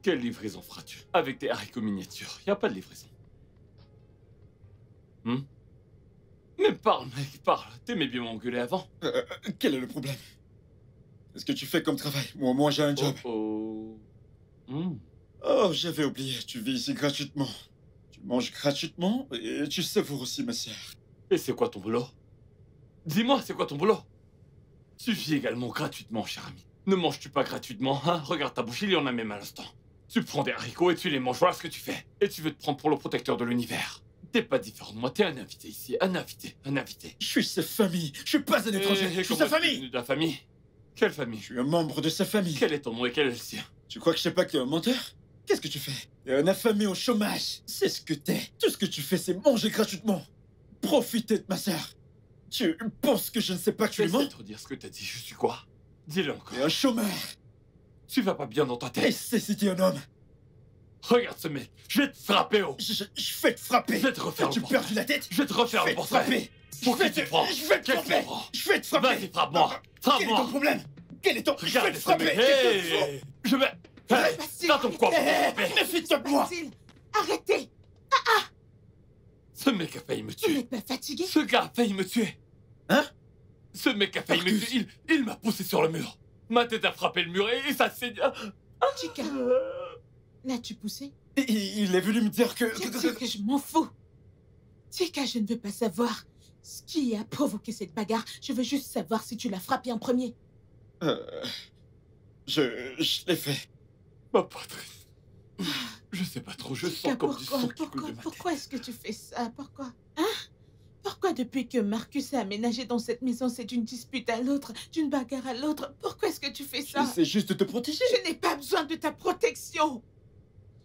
Quelle livraison feras-tu? Avec des haricots miniatures, y a pas de livraison. Mais parle, mec, parle. T'aimais bien m'engueuler avant.
Quel est le problème? Qu'est-ce que tu fais comme travail? Moi, j'ai un job.
Oh.
Oh, j'avais oublié, tu vis ici gratuitement. Tu manges gratuitement et tu savoures aussi ma sœur.
Et c'est quoi ton boulot? Dis-moi, c'est quoi ton boulot? Tu vis également gratuitement, cher ami. Ne manges-tu pas gratuitement, hein? Regarde ta bouche, il y en a même à l'instant. Tu prends des haricots et tu les manges, voilà ce que tu fais. Et tu veux te prendre pour le protecteur de l'univers. T'es pas différent de moi, t'es un invité ici, un invité.
Je suis sa famille, je suis pas un étranger, je suis sa famille.
De ta famille? Quelle famille?
Je suis un membre de sa famille.
Quel est ton nom et quel est le sien?
Tu crois que je sais pas que t'es un menteur? Qu'est-ce que tu fais? T'es un affamé au chômage. C'est ce que t'es. Tout ce que tu fais, c'est manger gratuitement. Profiter de ma sœur. Tu penses que je ne sais pas que tu es
Essaie
mens?
de redire ce que t'as dit. Je suis quoi? Dis-le encore.
T'es un chômeur.
Tu vas pas bien dans ta tête.
Essaie si t'es un homme.
Regarde ce mec. Je vais te frapper, oh.
Je vais te frapper.
Je vais te refaire
Tu
le portrait.
perdu la tête?
Je vais te refaire
Je vais
le
te
portrait.
frapper.
Pour qui tu prends?
Je vais te
Qu'est-ce que
frapper.
tu prends?
Je vais te frapper.
Vas-y, frappe-moi.
Quel est ton
Frappe-moi.
problème? Quel est ton... Je vais
Regarde
te
ce
frapper.
mec.
Qu'est-ce que tu
Hey, je vais... Hey,
Bastille,
t'as ton quoi pour me frapper?
Méfie-toi de moi.
Basile, arrêtez!
Ce mec a failli me
Vous
tuer.
n'êtes pas fatigué?
Ce gars a failli me tuer.
Hein?
Ce mec a failli me
Marcus.
tuer. Il m'a poussé sur le mur. Ma tête a frappé le mur et ça saigne.
Chica, l'as-tu poussé?
Il est venu me dire que...
Bien sûr que je m'en fous. Chica, je ne veux pas savoir ce qui a provoqué cette bagarre. Je veux juste savoir si tu l'as frappé en premier.
Je l'ai fait.
Ma Patrice. Je sais pas trop, je
Chica,
sens comme du sang qui coule de ma tête.
pourquoi est-ce que tu fais ça? Pourquoi? Hein? Pourquoi depuis que Marcus a aménagé dans cette maison, c'est d'une dispute à l'autre, d'une bagarre à l'autre? Pourquoi est-ce que tu fais ça?
J'essaie juste de te protéger.
Je n'ai pas besoin de ta protection.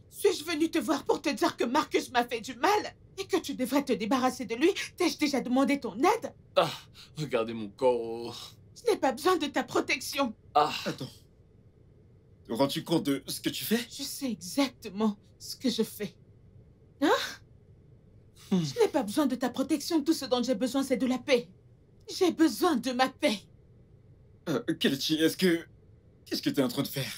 Suis-je venu te voir pour te dire que Marcus m'a fait du mal et que tu devrais te débarrasser de lui? T'ai-je déjà demandé ton aide?
Ah, regardez mon corps.
Je n'ai pas besoin de ta protection.
Ah,
Attends. Te rends-tu compte de ce que tu fais?
Je sais exactement ce que je fais. Hein?
Hmm.
Je n'ai pas besoin de ta protection. Tout ce dont j'ai besoin, c'est de la paix. J'ai besoin de ma paix.
Kelechi, qu'est-ce que t'es en train de faire?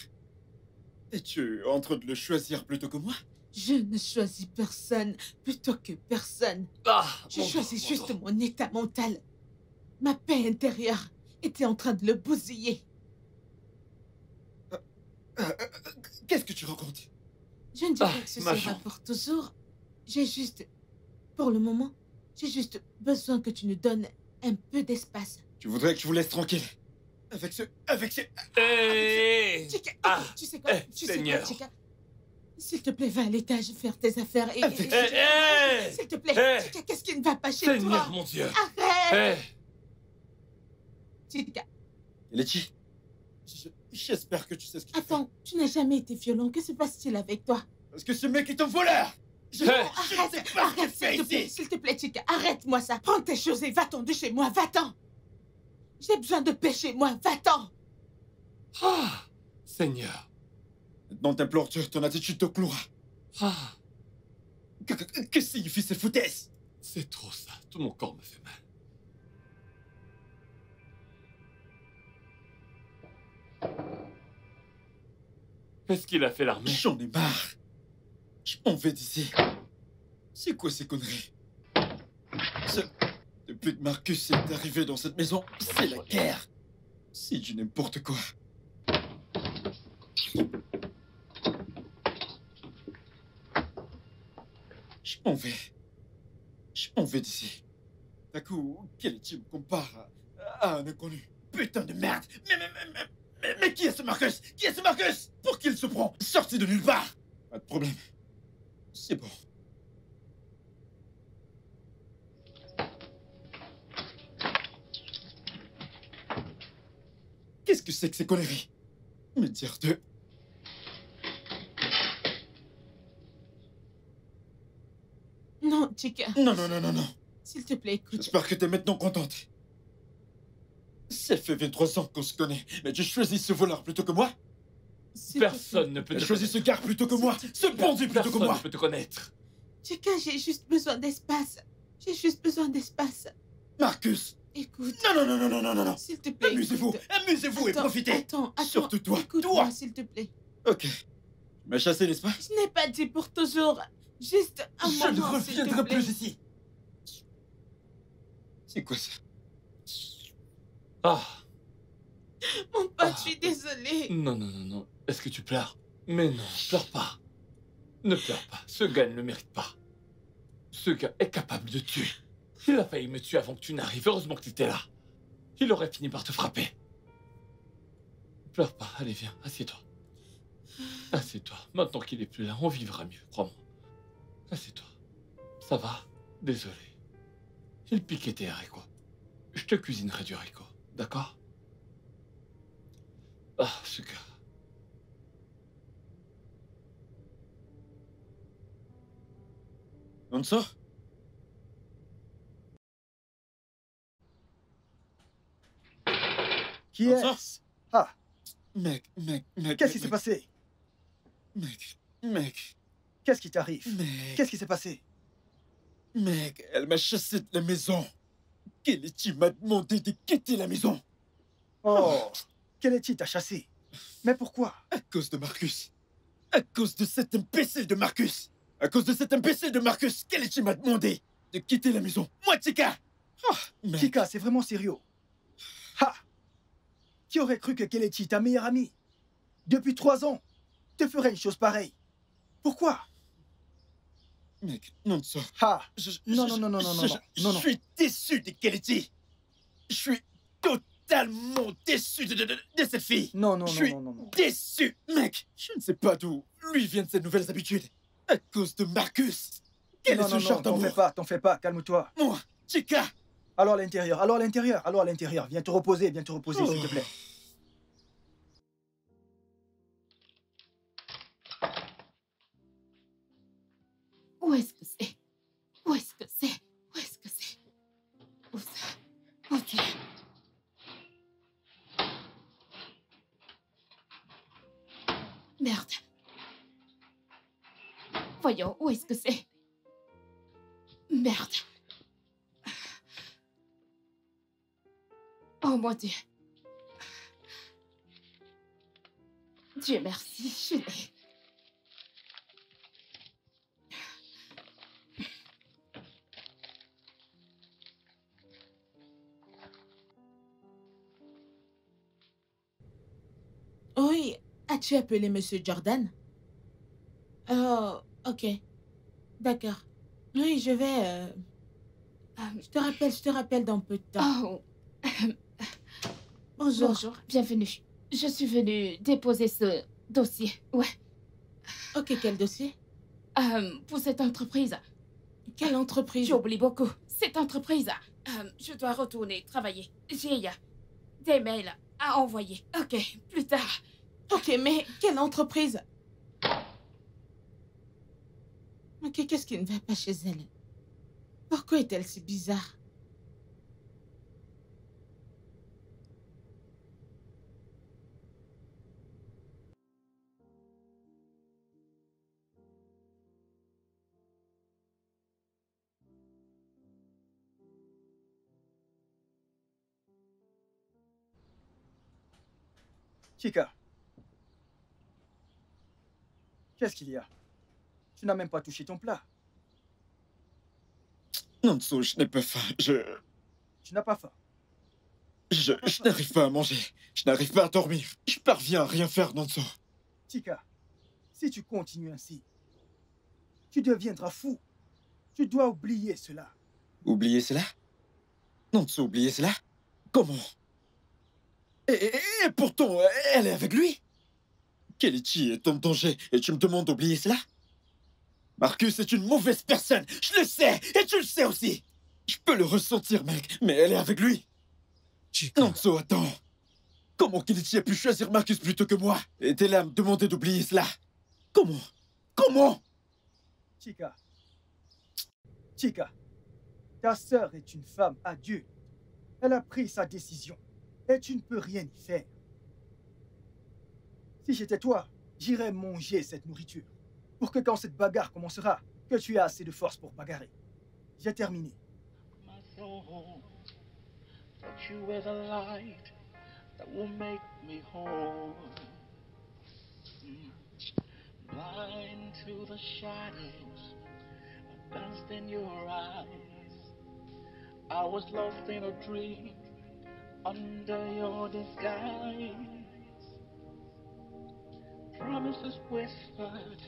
Es-tu en train de le choisir plutôt que moi?
Je ne choisis personne plutôt que personne.
ah.
Je
mon
choisis
dos,
juste
mon dos.
mon état mental. Ma paix intérieure était en train de le bousiller.
Qu'est-ce que tu racontes?
Je ne dis pas
Ah,
que ce
ma
sera
jambe.
pour toujours. J'ai juste... Pour le moment, j'ai juste besoin que tu nous donnes un peu d'espace.
Tu voudrais que je vous laisse tranquille? Avec ce...
Hey.
Chica,
Ah,
tu sais quoi? Tu sais
Seigneur.
quoi, Chica? S'il te plaît, va à l'étage faire tes affaires et...
Avec-
Hey.
S'il te plaît,
Hey.
Chica, qu'est-ce qui ne va pas chez
Seigneur,
toi?
mon Dieu.
Arrête!
Hey.
Chica,
Kelechi, j'espère que tu sais ce que tu fais.
attends, tu n'as jamais été violent. Que se passe-t-il avec toi?
Parce que ce mec est un voleur! Je
Hey.
ne sais pas ce qu'il
Arrête,
fait ici!
s'il te plaît, Chica, arrête-moi ça. Prends tes choses et va-t'en de chez moi, va-t'en. J'ai besoin de paix chez moi, va-t'en.
Ah, Seigneur.
Maintenant t'implores-tu, ton attitude te clouera.
Ah,
Que signifie ces foutaises?
c'est trop ça. Tout mon corps me fait mal. Est-ce qu'il a fait l'armée?
J'en ai marre. Je m'en vais d'ici. C'est quoi ces conneries? Depuis que Marcus est arrivé dans cette maison, c'est la guerre. C'est du n'importe quoi. Je m'en vais. Je m'en vais d'ici. D'un coup, Kelechi me compare à un inconnu. Putain de merde! Mais qui est ce Marcus? Qui est ce Marcus? Pour qui il se prend? Sorti de nulle part! Pas de problème. C'est bon. Qu'est-ce que c'est que ces conneries? Me dire de...
Non, Chica,
Non.
s'il te plaît, écoute.
J'espère que t'es maintenant contente. Ça fait 23 ans qu'on se connaît, mais tu choisis ce voleur plutôt que moi?
S'il te plaît.
Personne ne peut
Tu
te
choisis ce gars plutôt que moi? Ce bandit plutôt que
Personne
moi?
ne peut te connaître.
Chica, j'ai juste besoin d'espace. J'ai juste besoin d'espace.
Marcus!
Écoute,
Non.
s'il te plaît.
Amusez-vous,
écoute.
amusez-vous et
Attends,
profitez!
Attends.
Surtout toi,
Écoute-moi,
toi.
s'il te plaît.
Ok. Tu m'as chassé, n'est-ce pas?
Je n'ai pas dit pour toujours. Juste un
Je ne
moment, s'il te
reviendrai
plaît.
plus ici! C'est quoi ça?
Ah,
Mon pote, je suis désolée.
non. Est-ce que tu pleures? Mais non, pleure pas. Ne pleure pas. Ce gars ne le mérite pas. Ce gars est capable de tuer. Il a failli me tuer avant que tu n'arrives. Heureusement que tu étais là. Il aurait fini par te frapper. Pleure pas. Allez, viens, assieds-toi. Assieds-toi. Maintenant qu'il est plus là, on vivra mieux, crois-moi. Assieds-toi. Ça va? Désolé. Il piquait tes haricots. Je te cuisinerai du haricot, d'accord? Ah, Chika.
Nonso?
Qui
Nonso?
est-ce? Ah,
Mec.
qu'est-ce qui s'est passé?
Mec.
Qu'est-ce qui t'arrive?
Mec.
Qu'est-ce qui s'est passé?
Mec, elle m'a chassé de la maison. Kelechi m'a demandé de quitter la maison.
Oh, Kelechi t'a chassé. Mais pourquoi?
À cause de Marcus. À cause de cet imbécile de Marcus. À cause de cet imbécile de Marcus, Kelechi m'a demandé de quitter la maison. Moi, Chika. Mec.
Chika, c'est vraiment sérieux. Ha! Qui aurait cru que Kelechi, ta meilleure amie, depuis 3 ans, te ferait une chose pareille? Pourquoi?
Mec, Nonso.
Ha!
Je
Non.
suis déçu de Kelechi. Je suis totalement déçu de cette fille.
Non.
Je suis déçu. Mec, je ne sais pas d'où lui viennent ces nouvelles habitudes. À cause de Marcus. Quel est ce genre d'amour?
T'en fais pas, calme-toi.
Moi, Chika.
Allons à l'intérieur. Viens te reposer, s'il te plaît.
Où est-ce que c'est? Où ça? Oh Dieu. Merde. Voyons, où est-ce que c'est? Merde. Oh mon Dieu. Dieu merci, je l'ai.
Oui, as-tu appelé Monsieur Jordan? Oh, ok. D'accord. Oui, je vais... je te rappelle dans peu de temps.
Oh.
Bonjour.
Bonjour, bienvenue. Je suis venue déposer ce dossier. Ouais.
Ok, quel dossier?
Pour cette entreprise.
Quelle entreprise?
J'oublie beaucoup. Cette entreprise. Je dois retourner travailler. J'ai des mails à envoyer. Ok, plus tard.
Ok, mais quelle entreprise? Ok, qu'est-ce qui ne va pas chez elle? Pourquoi est-elle si bizarre?
Chika, qu'est-ce qu'il y a? Tu n'as même pas touché ton plat.
Nonso, je n'ai pas faim.
Tu n'as pas faim.
Je n'arrive pas à manger. Je n'arrive pas à dormir. Je parviens à rien faire, Nonso.
Chika, si tu continues ainsi, tu deviendras fou. Tu dois oublier cela.
Oublier cela? Nonso, oublier cela? Comment? Et pourtant, elle est avec lui. Kelechi est en danger et tu me demandes d'oublier cela? Marcus est une mauvaise personne, je le sais, et tu le sais aussi. Je peux le ressentir, mec, mais elle est avec lui. Nonso, attends. Comment Kelechi a pu choisir Marcus plutôt que moi? Et t'es là à me demander d'oublier cela? Comment?
Chika, ta sœur est une femme adulte. Elle a pris sa décision et tu ne peux rien y faire. Si j'étais toi, j'irais manger cette nourriture pour que quand cette bagarre commencera, que tu aies assez de force pour bagarrer. J'ai terminé.
My soul, thought you were the light that will make me whole. Blind to the shadows danced in your eyes. I was lost in a dream under your disguise. Promises whispered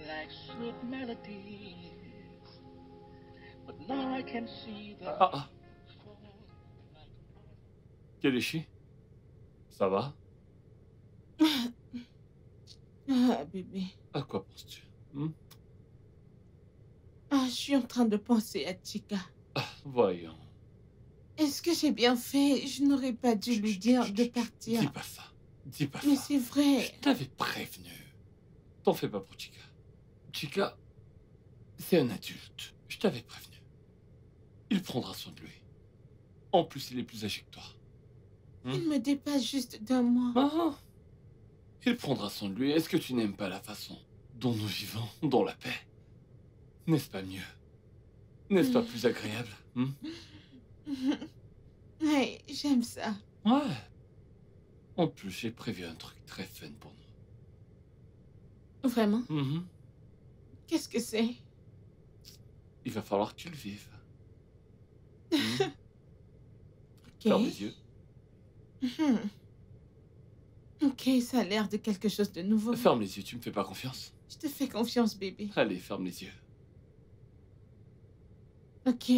like sweet melodies, but now I can see them.
Kelechi, ça va?
Ah, bébé.
À quoi penses-tu?
Ah, je suis en train de penser à Chika.
Voyons.
Est-ce que j'ai bien fait? Je n'aurais pas dû lui dire de partir.
Dis pas ça. Dis pas
Mais
ça.
c'est vrai.
Je t'avais prévenu. T'en fais pas pour Chica. Chica, c'est un adulte. Je t'avais prévenu. Il prendra soin de lui. En plus, il est plus âgé que toi.
Il me dépasse juste d'un mois.
Ah, il prendra soin de lui. Est-ce que tu n'aimes pas la façon dont nous vivons dans la paix? N'est-ce pas mieux? N'est-ce pas plus agréable?
Ouais, j'aime ça.
Ouais. En plus, j'ai prévu un truc très fun pour
Vraiment?
nous. Mhm.
Qu'est-ce que c'est?
Il va falloir que tu le vives.
Ok.
Ferme les yeux.
Mhm. Ok, ça a l'air de quelque chose de nouveau.
Ferme les yeux, tu me fais pas confiance?
Je te fais confiance, bébé.
Allez, ferme les yeux.
Ok.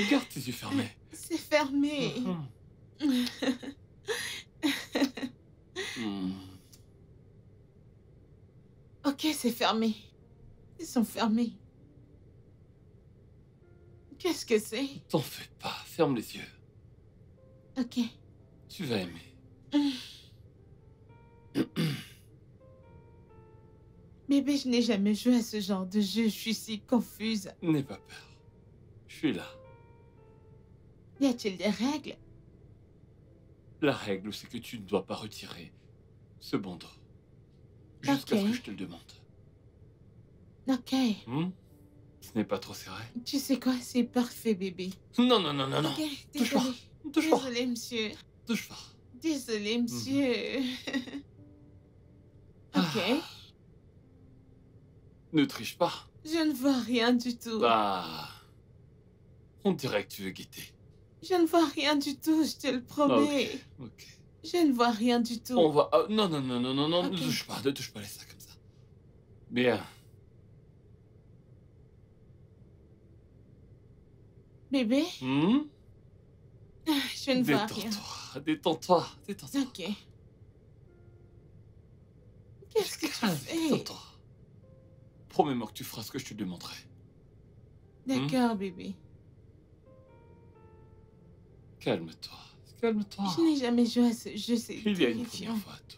Garde tes yeux fermés.
C'est fermé.
Hmm.
Ok, c'est fermé. Ils sont fermés. Qu'est-ce que c'est?
T'en fais pas, ferme les yeux.
Ok.
Tu vas aimer.
Bébé, je n'ai jamais joué à ce genre de jeu. Je suis si confuse.
N'aie pas peur. Je suis là.
Y a-t-il des règles?
La règle, c'est que tu ne dois pas retirer ce bandeau. Jusqu'à ce
Ok.
que je te le demande.
Ok.
Ce n'est pas trop serré.
Tu sais quoi? C'est parfait, bébé.
Non, non, non, non, non.
Ok,
Touche pas.
désolé.
Touche pas.
Désolé, monsieur.
Touche pas.
Désolé, monsieur. Ok.
Ah. Ne triche pas.
Je ne vois rien du tout.
Ah. On dirait que tu veux guetter.
Je ne vois rien du tout, je te le promets.
Ok.
Je ne vois rien du tout.
On va... non, non, non, non, non, non,
Ok.
ne touche pas, laisse ça comme ça. Bien.
Bébé,
Hmm?
je ne vois rien.
Détends-toi, détends-toi.
Ok. Qu'est-ce que tu
Calme,
fais?
détends-toi. Promets-moi que tu feras ce que je te demanderai.
D'accord, bébé.
Calme-toi, calme-toi.
Je n'ai jamais joué à ce jeu, c'est
Il y a une
terrifiant.
première fois, tout.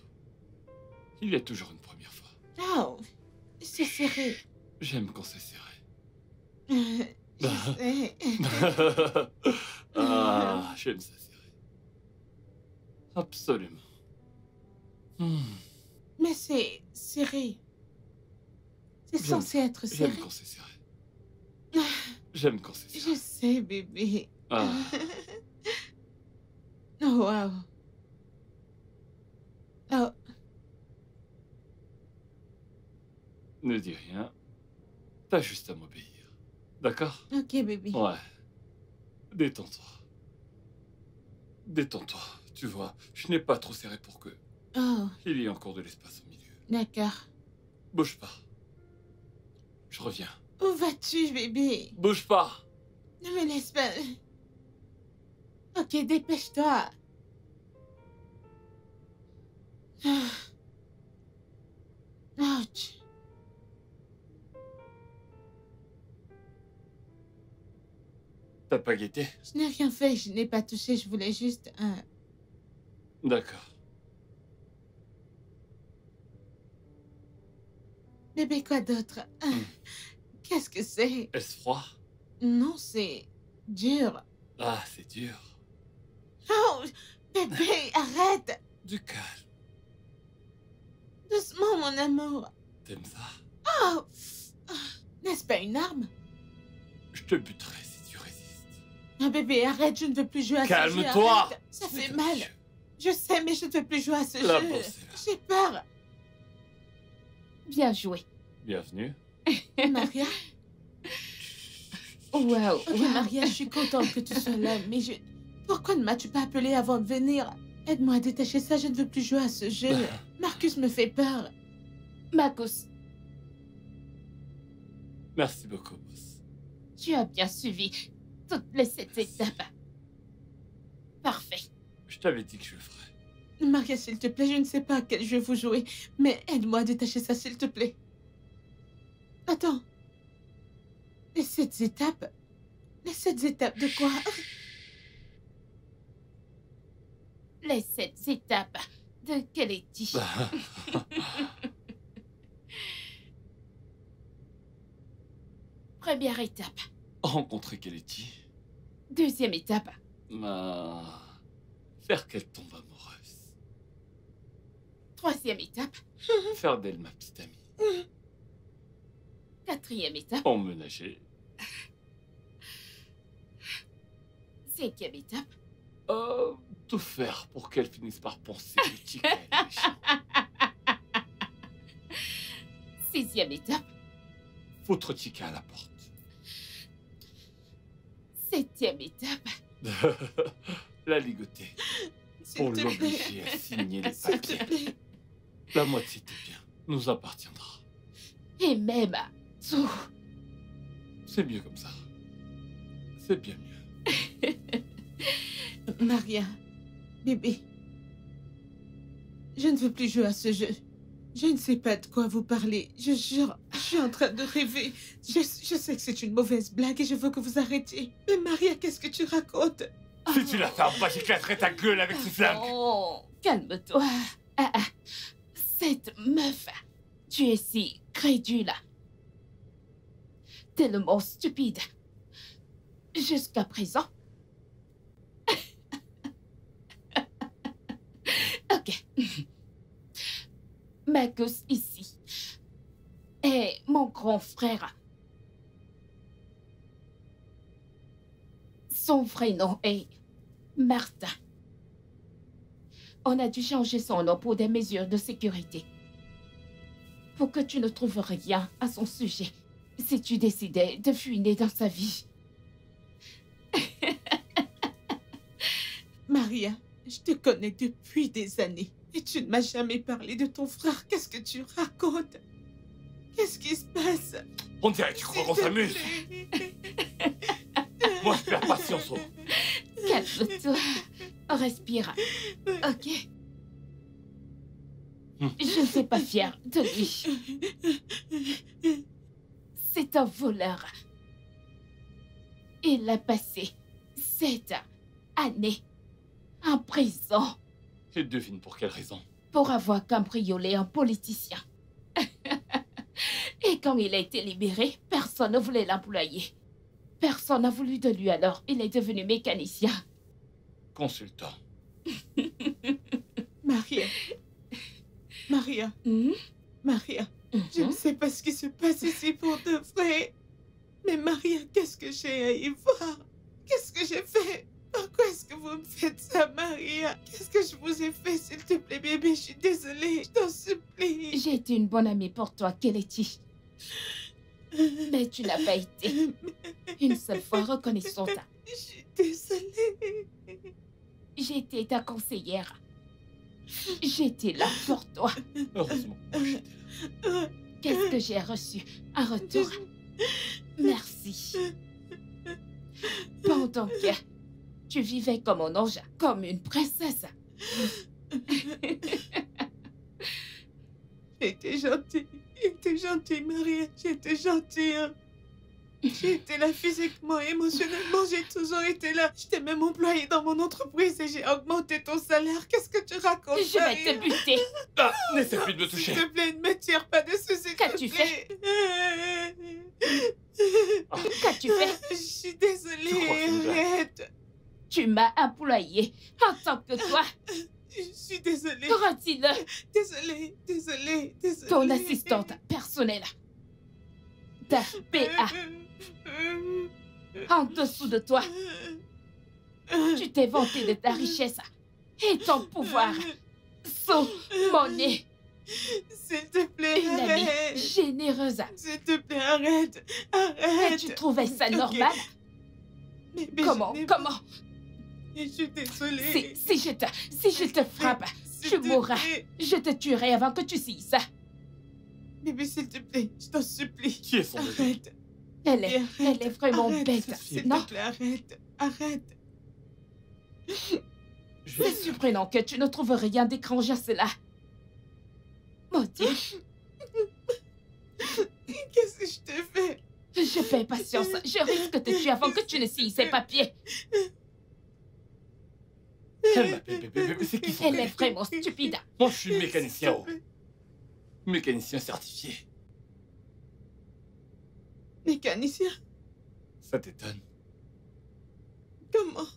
Il y a toujours une première fois.
Oh, c'est serré.
J'aime quand c'est serré.
Je sais.
Ah, j'aime ça serré. Absolument.
Mais c'est serré. C'est
J'aime-
censé être serré.
J'aime quand c'est serré. J'aime quand c'est serré.
Je sais, bébé.
Ah,
Oh, wow. Oh,
ne dis rien. T'as juste à m'obéir. D'accord?
ok, bébé.
Ouais. Détends-toi. Détends-toi. Tu vois, je n'ai pas trop serré pour que
Oh,
il y ait encore de l'espace au milieu.
d'accord.
Bouge pas. Je reviens.
Où vas-tu, bébé?
Bouge pas.
Ne me laisse pas. Ok, dépêche-toi. Ah. Ouch.
T'as pas guetté?
Je n'ai rien fait, je n'ai pas touché, je voulais juste un...
D'accord.
Bébé, quoi d'autre? Ah, qu'est-ce que c'est?
Est-ce froid?
Non, c'est dur.
Ah, c'est dur.
Oh, bébé, arrête.
Du calme.
Doucement, mon amour.
T'aimes ça?
Oh, ah, n'est-ce pas une arme?
Je te buterai si tu résistes.
Ah, bébé, arrête, je ne veux plus jouer à ce jeu.
Calme-toi.
Arrête. Ça fait mal. Je sais, mais je ne veux plus jouer à ce
La
jeu.
bosse est là.
J'ai peur.
Bien joué.
Bienvenue.
Maria?
Waouh.
Ok, Maria, je suis contente que tu sois là, mais je... Pourquoi ne m'as-tu pas appelé avant de venir? Aide-moi à détacher ça, je ne veux plus jouer à ce jeu. Marcus me fait peur.
Marcus,
Merci beaucoup, boss.
tu as bien suivi toutes les 7 étapes. Parfait.
Je t'avais dit que je le ferais.
Maria, s'il te plaît, je ne sais pas à quel jeu vous jouez, mais aide-moi à détacher ça, s'il te plaît. Attends. Les 7 étapes? Les 7 étapes de quoi?
Les 7 étapes de Kelechi. Première étape.
Rencontrer Kelechi.
Deuxième étape.
Faire qu'elle tombe amoureuse.
Troisième étape.
Faire d'elle ma petite amie.
Quatrième étape.
Emménager.
Cinquième étape.
Tout faire pour qu'elle finisse par penser que Chica est méchant.
Sixième étape.
Foutre Chica à la porte.
Septième étape.
La ligoter.
S'il
Pour
te plaît.
l'obliger à signer les
S'il
papiers.
te plaît.
La moitié de bien nous appartiendra.
Et même tout.
C'est mieux comme ça. C'est bien mieux.
Maria, bébé, je ne veux plus jouer à ce jeu. Je ne sais pas de quoi vous parlez. Je jure, je suis en train de rêver. Je sais que c'est une mauvaise blague et je veux que vous arrêtiez. Mais Maria, qu'est-ce que tu racontes?
Si tu la fermes pas, j'éclaterai ta gueule avec ces flammes.
Oh, calme-toi. Cette meuf, tu es si crédule. Tellement stupide. Jusqu'à présent. Ok. Marcus ici. Et mon grand frère. Son vrai nom est Martin. On a dû changer son nom pour des mesures de sécurité. Pour que tu ne trouves rien à son sujet si tu décidais de fuiner dans sa vie.
Maria, je te connais depuis des années et tu ne m'as jamais parlé de ton frère. Qu'est-ce que tu racontes? Qu'est-ce qui se passe?
On dirait que tu crois qu'on
S'il te
s'amuse.
plaît.
Moi, je perds patience.
Calme-toi. Respire. Ok. Je ne suis pas fière de lui. C'est un voleur. Il a passé 7 années en prison
Et devine pour quelle raison.
pour avoir cambriolé un politicien. Et quand il a été libéré, personne ne voulait l'employer. Personne n'a voulu de lui, alors il est devenu mécanicien.
Consultant.
Maria. Maria.
Mhm.
Maria. Je ne sais pas ce qui se passe ici pour de vrai. Mais Maria, qu'est-ce que j'ai à y voir? Qu'est-ce que j'ai fait? Pourquoi est-ce que vous me faites ça, Maria? Qu'est-ce que je vous ai fait, s'il te plaît, bébé? Je suis désolée, je t'en supplie.
J'ai été une bonne amie pour toi, Kelechi. Mais tu n'as pas été une seule fois reconnaissante.
Je suis désolée.
J'ai été ta conseillère. J'étais là pour toi.
Heureusement, moi, j'étais là.
Qu'est-ce que j'ai reçu en retour? Merci. Pendant que tu vivais comme un ange, comme une princesse.
J'étais gentille. J'étais gentille, Maria. J'étais gentille. Hein. J'ai été là physiquement, émotionnellement. J'ai toujours été là. Je t'ai même employée dans mon entreprise et j'ai augmenté ton salaire. Qu'est-ce que tu racontes,
Je vais
Maria?
te buter.
Ah, n'essaie plus de me toucher.
S'il te plaît, ne me tire pas dessus, s'il te
Qu'as-tu
plaît.
Qu'as-tu fait?
Je suis
Tu crois
désolée.
que c'est une blague?
Arrête.
Tu m'as employé en tant que toi.
Je suis désolée.
Redis-le.
Désolée. Désolée. Désolée.
Ton assistante personnelle. Ta PA. En dessous de toi, tu t'es vanté de ta richesse et ton pouvoir. Sous mon nez,
S'il te plaît,
une amie
arrête.
généreuse.
S'il te plaît, arrête.
Et
Arrête.
tu trouvais ça
Ok.
normal?
Mais
Comment?
je n'ai-
Comment?
Je suis désolée.
Si je te frappe,
S'il
tu
te
mourras.
plaît.
Je te tuerai avant que tu signes ça.
Bébé, s'il te plaît, je t'en supplie.
Qui est son bébé?
Arrête.
Elle
Arrête.
est vraiment
Arrête.
bête,
S'il
non?
te plaît, arrête. Arrête.
Je-
C'est surprenant que tu ne trouves rien d'étrange à cela. Maudit.
Qu'est-ce que je te
Je fais patience. Je risque de te tuer avant que tu ne signes ces papiers.
Elle m'appelle bébé, mais c'est qui son
Elle
bébé?
est vraiment stupide.
Moi, je suis mécanicien. Oh. Mécanicien certifié.
Mécanicien,
Ça t'étonne?
comment?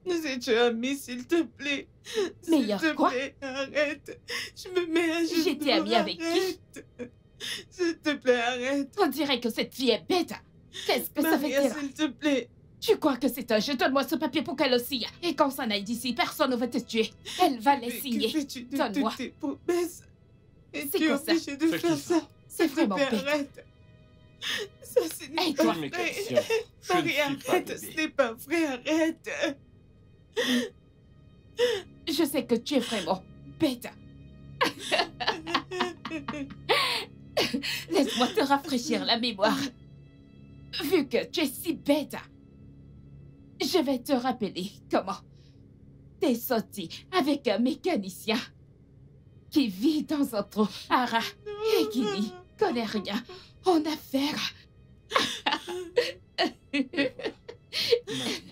Nous étions amis, s'il te plaît.
Meilleur
S'il te
quoi?
plaît, arrête. Je me mets à genoux.
J'étais amie avec qui?
Arrête. S'il te plaît, arrête.
On dirait que cette fille est bête. Qu'est-ce que ça fait
Maria,
dire?
s'il te plaît.
Tu crois que c'est un jeu? Donne-moi ce papier pour qu'elle aussi. Et quand ça n'aille d'ici, personne ne va te tuer. Elle va les
Mais
signer.
que fais-tu de
Donne-moi.
toutes tes promesses? Et
C'est
tu es
quoi ça?
obligé de
C'est
faire
qui ça?
ça.
C'est
S'il te
vraiment
plaît,
bête.
arrête. Ça, ce n'est
Hey,
pas
toi.
Je suis
vrai.
mécanicien. Je ne
Marie,
suis pas
arrête. Ce
bébé.
n'est pas vrai, arrête.
Je sais que tu es vraiment bête. Laisse-moi te rafraîchir la mémoire. Vu que tu es si bête, je vais te rappeler comment t'es sorti avec un mécanicien qui vit dans un trou à rats et qui n'y connaît rien en affaires.
Maintenant,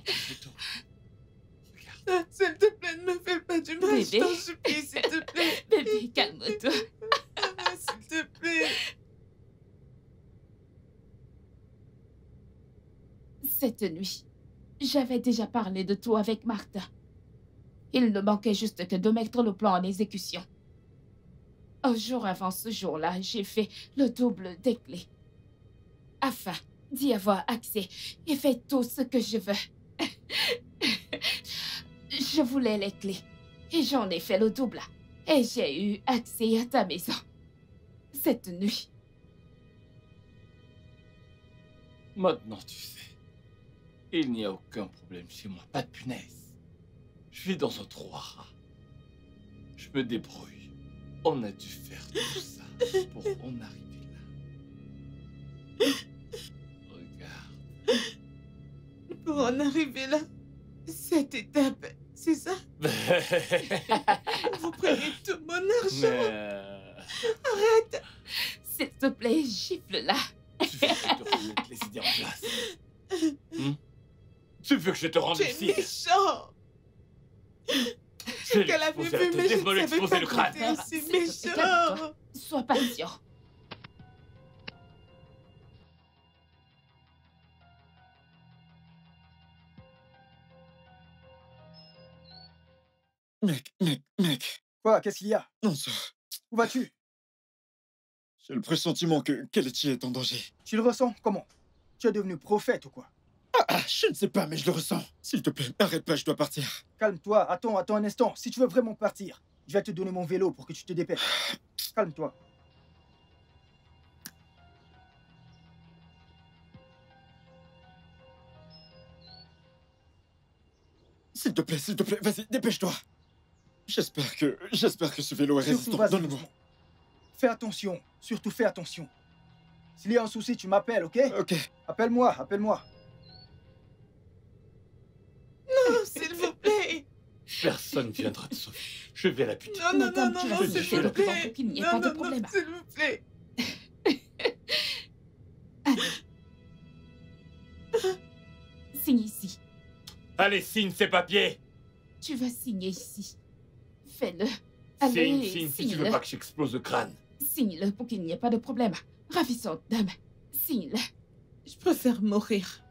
c'est tout. Regarde.
S'il te plaît, ne me fais pas du mal. Je
Bébé.
t'en supplie, s'il te plaît.
Bébé, calme-toi.
S'il te plaît.
Cette nuit, j'avais déjà parlé de tout avec Martha. Il ne manquait juste que de mettre le plan en exécution. Un jour avant ce jour-là, j'ai fait le double des clés. Afin d'y avoir accès et faire tout ce que je veux. Je voulais les clés et j'en ai fait le double. Et j'ai eu accès à ta maison. Cette nuit.
Maintenant, tu sais. Il n'y a aucun problème chez moi. Pas de punaise. Je vis dans un trou à rats. Je me débrouille. On a dû faire tout ça pour en arriver là. Regarde.
Pour en arriver là, cette étape, c'est ça? Vous prenez tout mon argent. Arrête.
S'il te plaît, gifle-la.
Tu veux que je te remette les idées en place? Tu veux que je te rende
Tu es
lucide?
méchant.
Je vais
Qu'elle avait
l'exposer à la
vu, mais
tête,
je
je vais
ne savais
l'exposer
pas
le
que
crâne.
t'étais aussi
S'il te plaît,
méchant.
calme-toi. Sois patient.
Mec.
Quoi? Qu'est-ce qu'il y a?
Non, ça.
Où vas-tu?
J'ai le pressentiment que Kelechi est en danger.
Tu le ressens? Comment? Tu es devenu prophète ou quoi?
Je ne sais pas, mais je le ressens. S'il te plaît, arrête pas, je dois partir.
Calme-toi, attends un instant. Si tu veux vraiment partir, je vais te donner mon vélo pour que tu te dépêches. Calme-toi.
S'il te plaît, vas-y, dépêche-toi. J'espère que ce vélo est
Surtout,
résistant.
vas-y
Donne-moi.
doucement. Fais attention, surtout fais attention. S'il y a un souci, tu m'appelles, ok?
Ok.
Appelle-moi.
Non, s'il vous plaît.
Personne viendra te sauver. Je vais la buter.
Non,
Madame, tu vas
s'il
signer
vous
le
document
plaît.
pour qu'il n'y ait
Non,
pas de
non,
problème.
s'il vous plaît.
Signe ici.
Allez, signe ces papiers.
Tu vas signer ici. Fais-le. Allez,
Signe si tu veux
signe-le.
pas que j'explose le crâne.
Signe-le pour qu'il n'y ait pas de problème. Ravissante dame. Signe-le.
Je préfère mourir.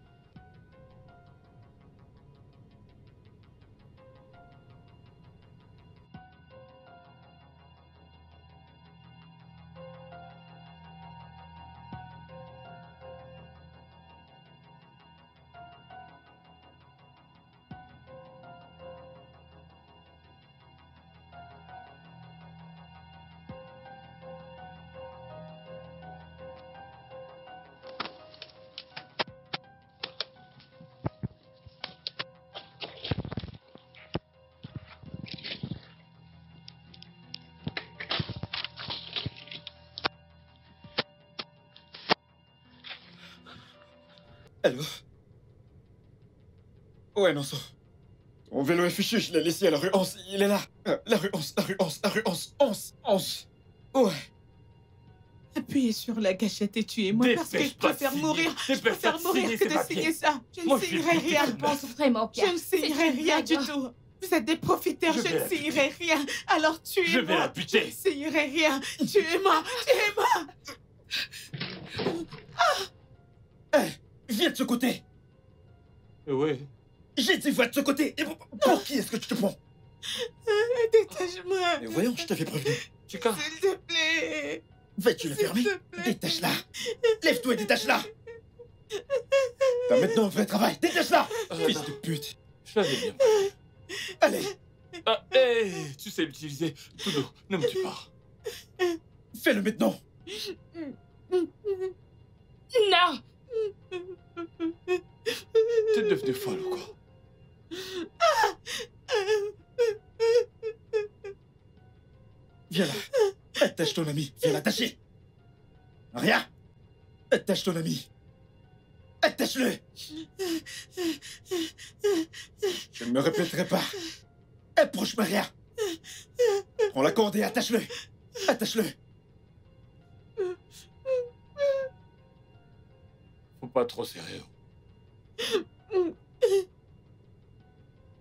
Allô? Ouais, Nanso. Ton vélo est fichu, je l'ai laissé à la rue 11. Il est là. La rue 11. Ouais.
Appuyez sur la gâchette et tuez-moi parce que je
Dépêche-toi de
préfère
signer.
mourir. Je
Dépêche-toi
préfère
de
mourir
signer
que
ces
de
papiers.
signer ça. Je
Moi,
ne
je suis
signerai
plus
rien.
Je pense vraiment
Je
bien.
ne signerai rien du tout. Vous êtes des profiteurs,
Je
je
vais
ne
la
signerai rien. Alors tuez-moi.
Je vais la buter.
Je ne signerai rien. Tuez-moi. Tuez-moi.
Viens de ce côté.
Oui.
J'ai dit va de ce côté. Et pour qui est-ce que tu te prends?
Détache-moi.
Mais voyons, je t'avais prévenu.
Chica.
S'il te plaît.
Vas-tu la
S'il
fermer?
te plaît.
Détache-la. Lève-toi et détache-la. T'as maintenant un vrai travail. Détache-la. Fils
non.
de pute.
Je l'avais bien.
Allez,
Ah, hé, tu sais l'utiliser. Tudo, ne me tue pas.
fais-le maintenant.
Non.
T'es devenue folle ou quoi?
Viens là. Attache ton ami. Viens l'attacher. Rien. Attache ton ami. Attache-le. Je ne me répéterai pas. Approche Maria. Prends la corde et attache-le. Attache-le.
Faut pas trop serrer.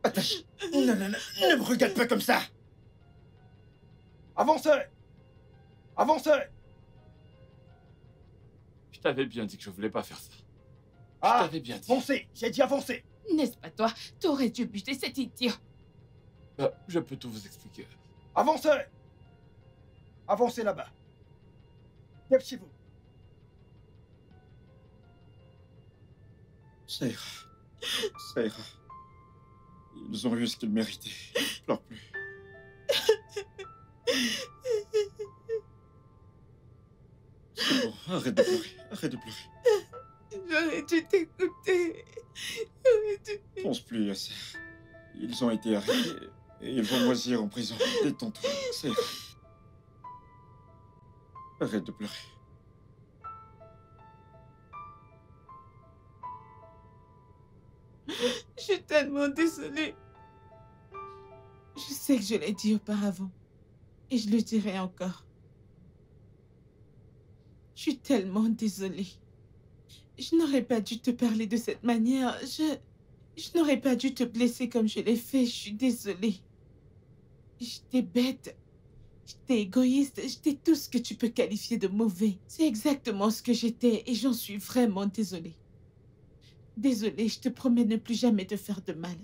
Attache. Non, non, non. Ne me regarde pas comme ça.
Avancez. Avancez.
Je t'avais bien dit que je voulais pas faire ça. Je
Ah,
t'avais bien dit.
avancez. J'ai dit avancez.
N'est-ce pas toi? T'aurais dû buter cet idiot.
Je peux tout vous expliquer.
Avancez. Avancez là-bas. Dépêchez-vous.
Ça ira. Ça ira. Ils ont eu ce qu'ils méritaient. Pleure plus. C'est bon, arrête de pleurer. Arrête de pleurer.
J'aurais dû t'écouter. J'aurais dû...
Pense plus à ça. Ils ont été arrêtés et ils vont moisir en prison. Détends-toi. Ça ira. Arrête de pleurer.
Je suis tellement désolée. Je sais que je l'ai dit auparavant. Et je le dirai encore. Je suis tellement désolée. Je n'aurais pas dû te parler de cette manière. Je n'aurais pas dû te blesser comme je l'ai fait. Je suis désolée. J'étais bête. J'étais égoïste. J'étais tout ce que tu peux qualifier de mauvais. C'est exactement ce que j'étais et j'en suis vraiment désolée. Désolée, je te promets ne plus jamais te faire de mal.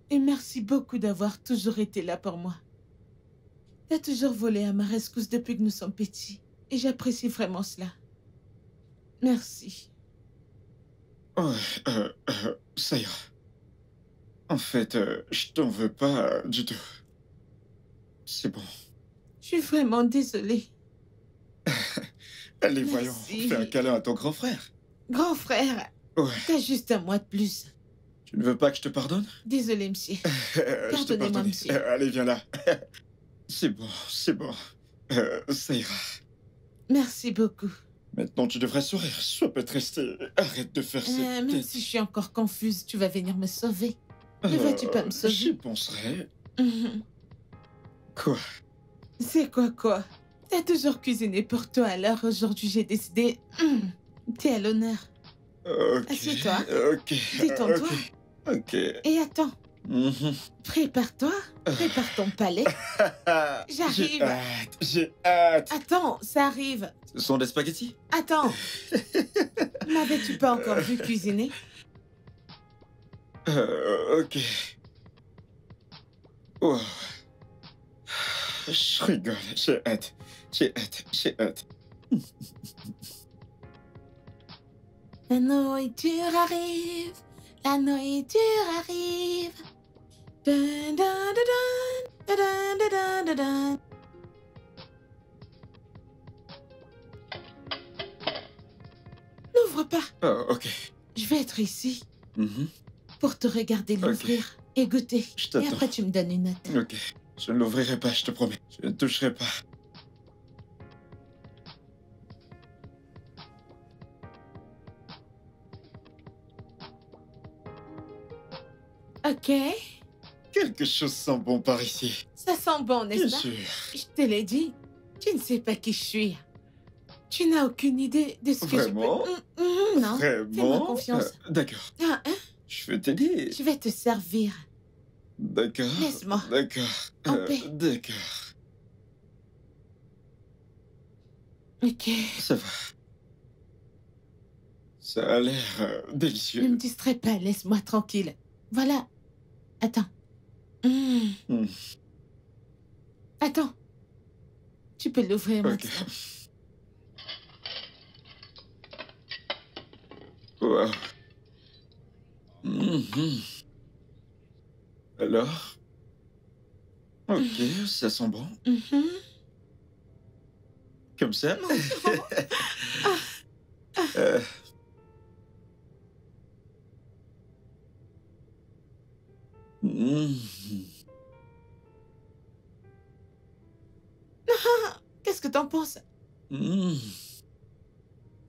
Et merci beaucoup d'avoir toujours été là pour moi. T'as toujours volé à ma rescousse depuis que nous sommes petits. Et j'apprécie vraiment cela. Merci.
Ça ira. En fait, je t'en veux pas du tout. C'est bon.
Je suis vraiment désolée.
Allez,
Merci.
voyons, fais un câlin à ton grand frère.
Grand frère,
Ouais.
t'as juste un mois de plus.
Tu ne veux pas que je te pardonne?
Désolée, monsieur.
Je te
Pardonnez-moi,
pardonne.
monsieur.
Allez, viens là. C'est bon, c'est bon. Ça ira.
Merci beaucoup.
Maintenant, tu devrais sourire. Sois pas triste. Arrête de faire cette
Même
tête.
si je suis encore confuse, tu vas venir me sauver. Ne vas-tu pas me sauver?
J'y penserai.
Mhm.
Quoi?
C'est quoi? T'as toujours cuisiné pour toi, alors aujourd'hui j'ai décidé... T'es à l'honneur.
Ok.
Assieds-toi.
Ok.
Détends-toi.
Ok.
Et attends,
Mhm.
prépare-toi. Prépare ton palais. J'arrive.
J'ai hâte. J'ai hâte.
Attends, ça arrive.
Ce sont des spaghettis?
Attends. M'avais-tu pas encore vu cuisiner?
Ok. Oh. Je rigole. J'ai hâte. J'ai hâte. J'ai hâte.
La nourriture arrive. La nourriture arrive. Dun, dun, dun, dun, dun, dun, dun, dun. N'ouvre pas.
Oh, ok.
Je vais être ici
Mhm.
pour te regarder l'ouvrir et goûter.
Je
Et
t'attends.
après, tu me donnes une note.
Ok. Je ne l'ouvrirai pas, je te promets. Je ne toucherai pas.
Ok.
Quelque chose sent bon par ici.
Ça sent bon,
Bien
n'est-ce pas?
sûr.
Je te l'ai dit. Tu ne sais pas qui je suis. Tu n'as aucune idée de ce que
Vraiment?
je peux... non, fais-moi
Vraiment?
confiance.
D'accord.
Ah, hein?
Je vais t'aider.
Je vais te servir.
D'accord.
Laisse-moi.
D'accord.
En paix.
D'accord.
Ok.
Ça va. Ça a l'air
Ne me
délicieux.
distrais pas, laisse-moi tranquille. Voilà. Attends.
Hmm.
Attends. Tu peux l'ouvrir
Ok.
maintenant.
Wow. Mhm. Alors? Ok, ça sent bon.
Mhm.
Comme ça? Euh, mhm.
Qu'est-ce que t'en penses?
Mhm.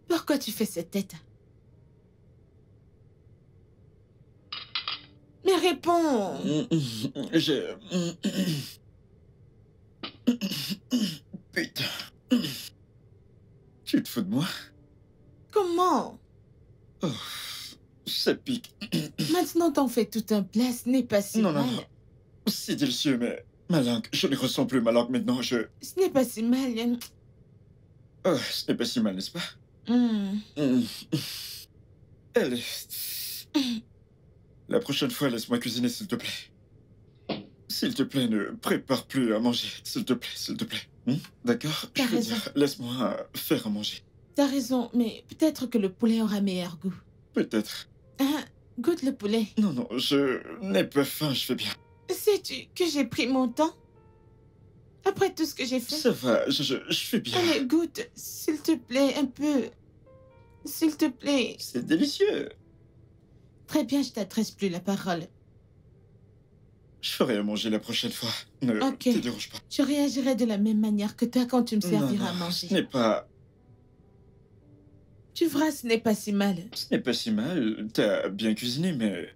Pourquoi tu fais cette tête? Mais réponds!
Je... Putain. Tu te fous de moi?
Comment?
Oh, ça pique.
Maintenant t'en fais tout un plat, ce n'est pas si
Non,
mal.
non, non. C'est délicieux, mais ma langue, je ne ressens plus ma langue maintenant.
Ce n'est pas si mal.
Oh, ce n'est pas si mal, n'est-ce pas? Elle est... La prochaine fois, laisse-moi cuisiner, s'il te plaît. S'il te plaît, ne prépare plus à manger. S'il te plaît, s'il te plaît. D'accord?
T'as
Je veux
raison.
dire, laisse-moi faire à manger.
T'as raison, mais peut-être que le poulet aura meilleur goût.
Peut-être.
Hein? Goûte le poulet.
Non, non, je n'ai pas faim, je fais bien.
Sais-tu que j'ai pris mon temps? Après tout ce que j'ai fait.
Ça va, je fais bien.
Allez, goûte, s'il te plaît, un peu. S'il te plaît.
C'est délicieux.
Très bien, je t'adresse plus la parole.
Je ferai à manger la prochaine fois. Ne
Ok.
te dérange pas.
Je réagirai de la même manière que toi quand tu me serviras à
non,
manger.
ce n'est pas...
Tu verras, ce n'est pas si mal.
Ce n'est pas si mal. T'as bien cuisiné, mais...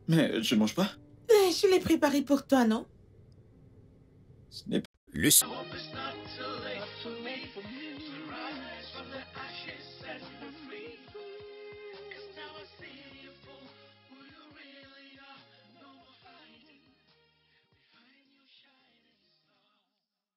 Mais je ne mange pas.
Je l'ai préparé pour toi, non?
Ce n'est pas...
Le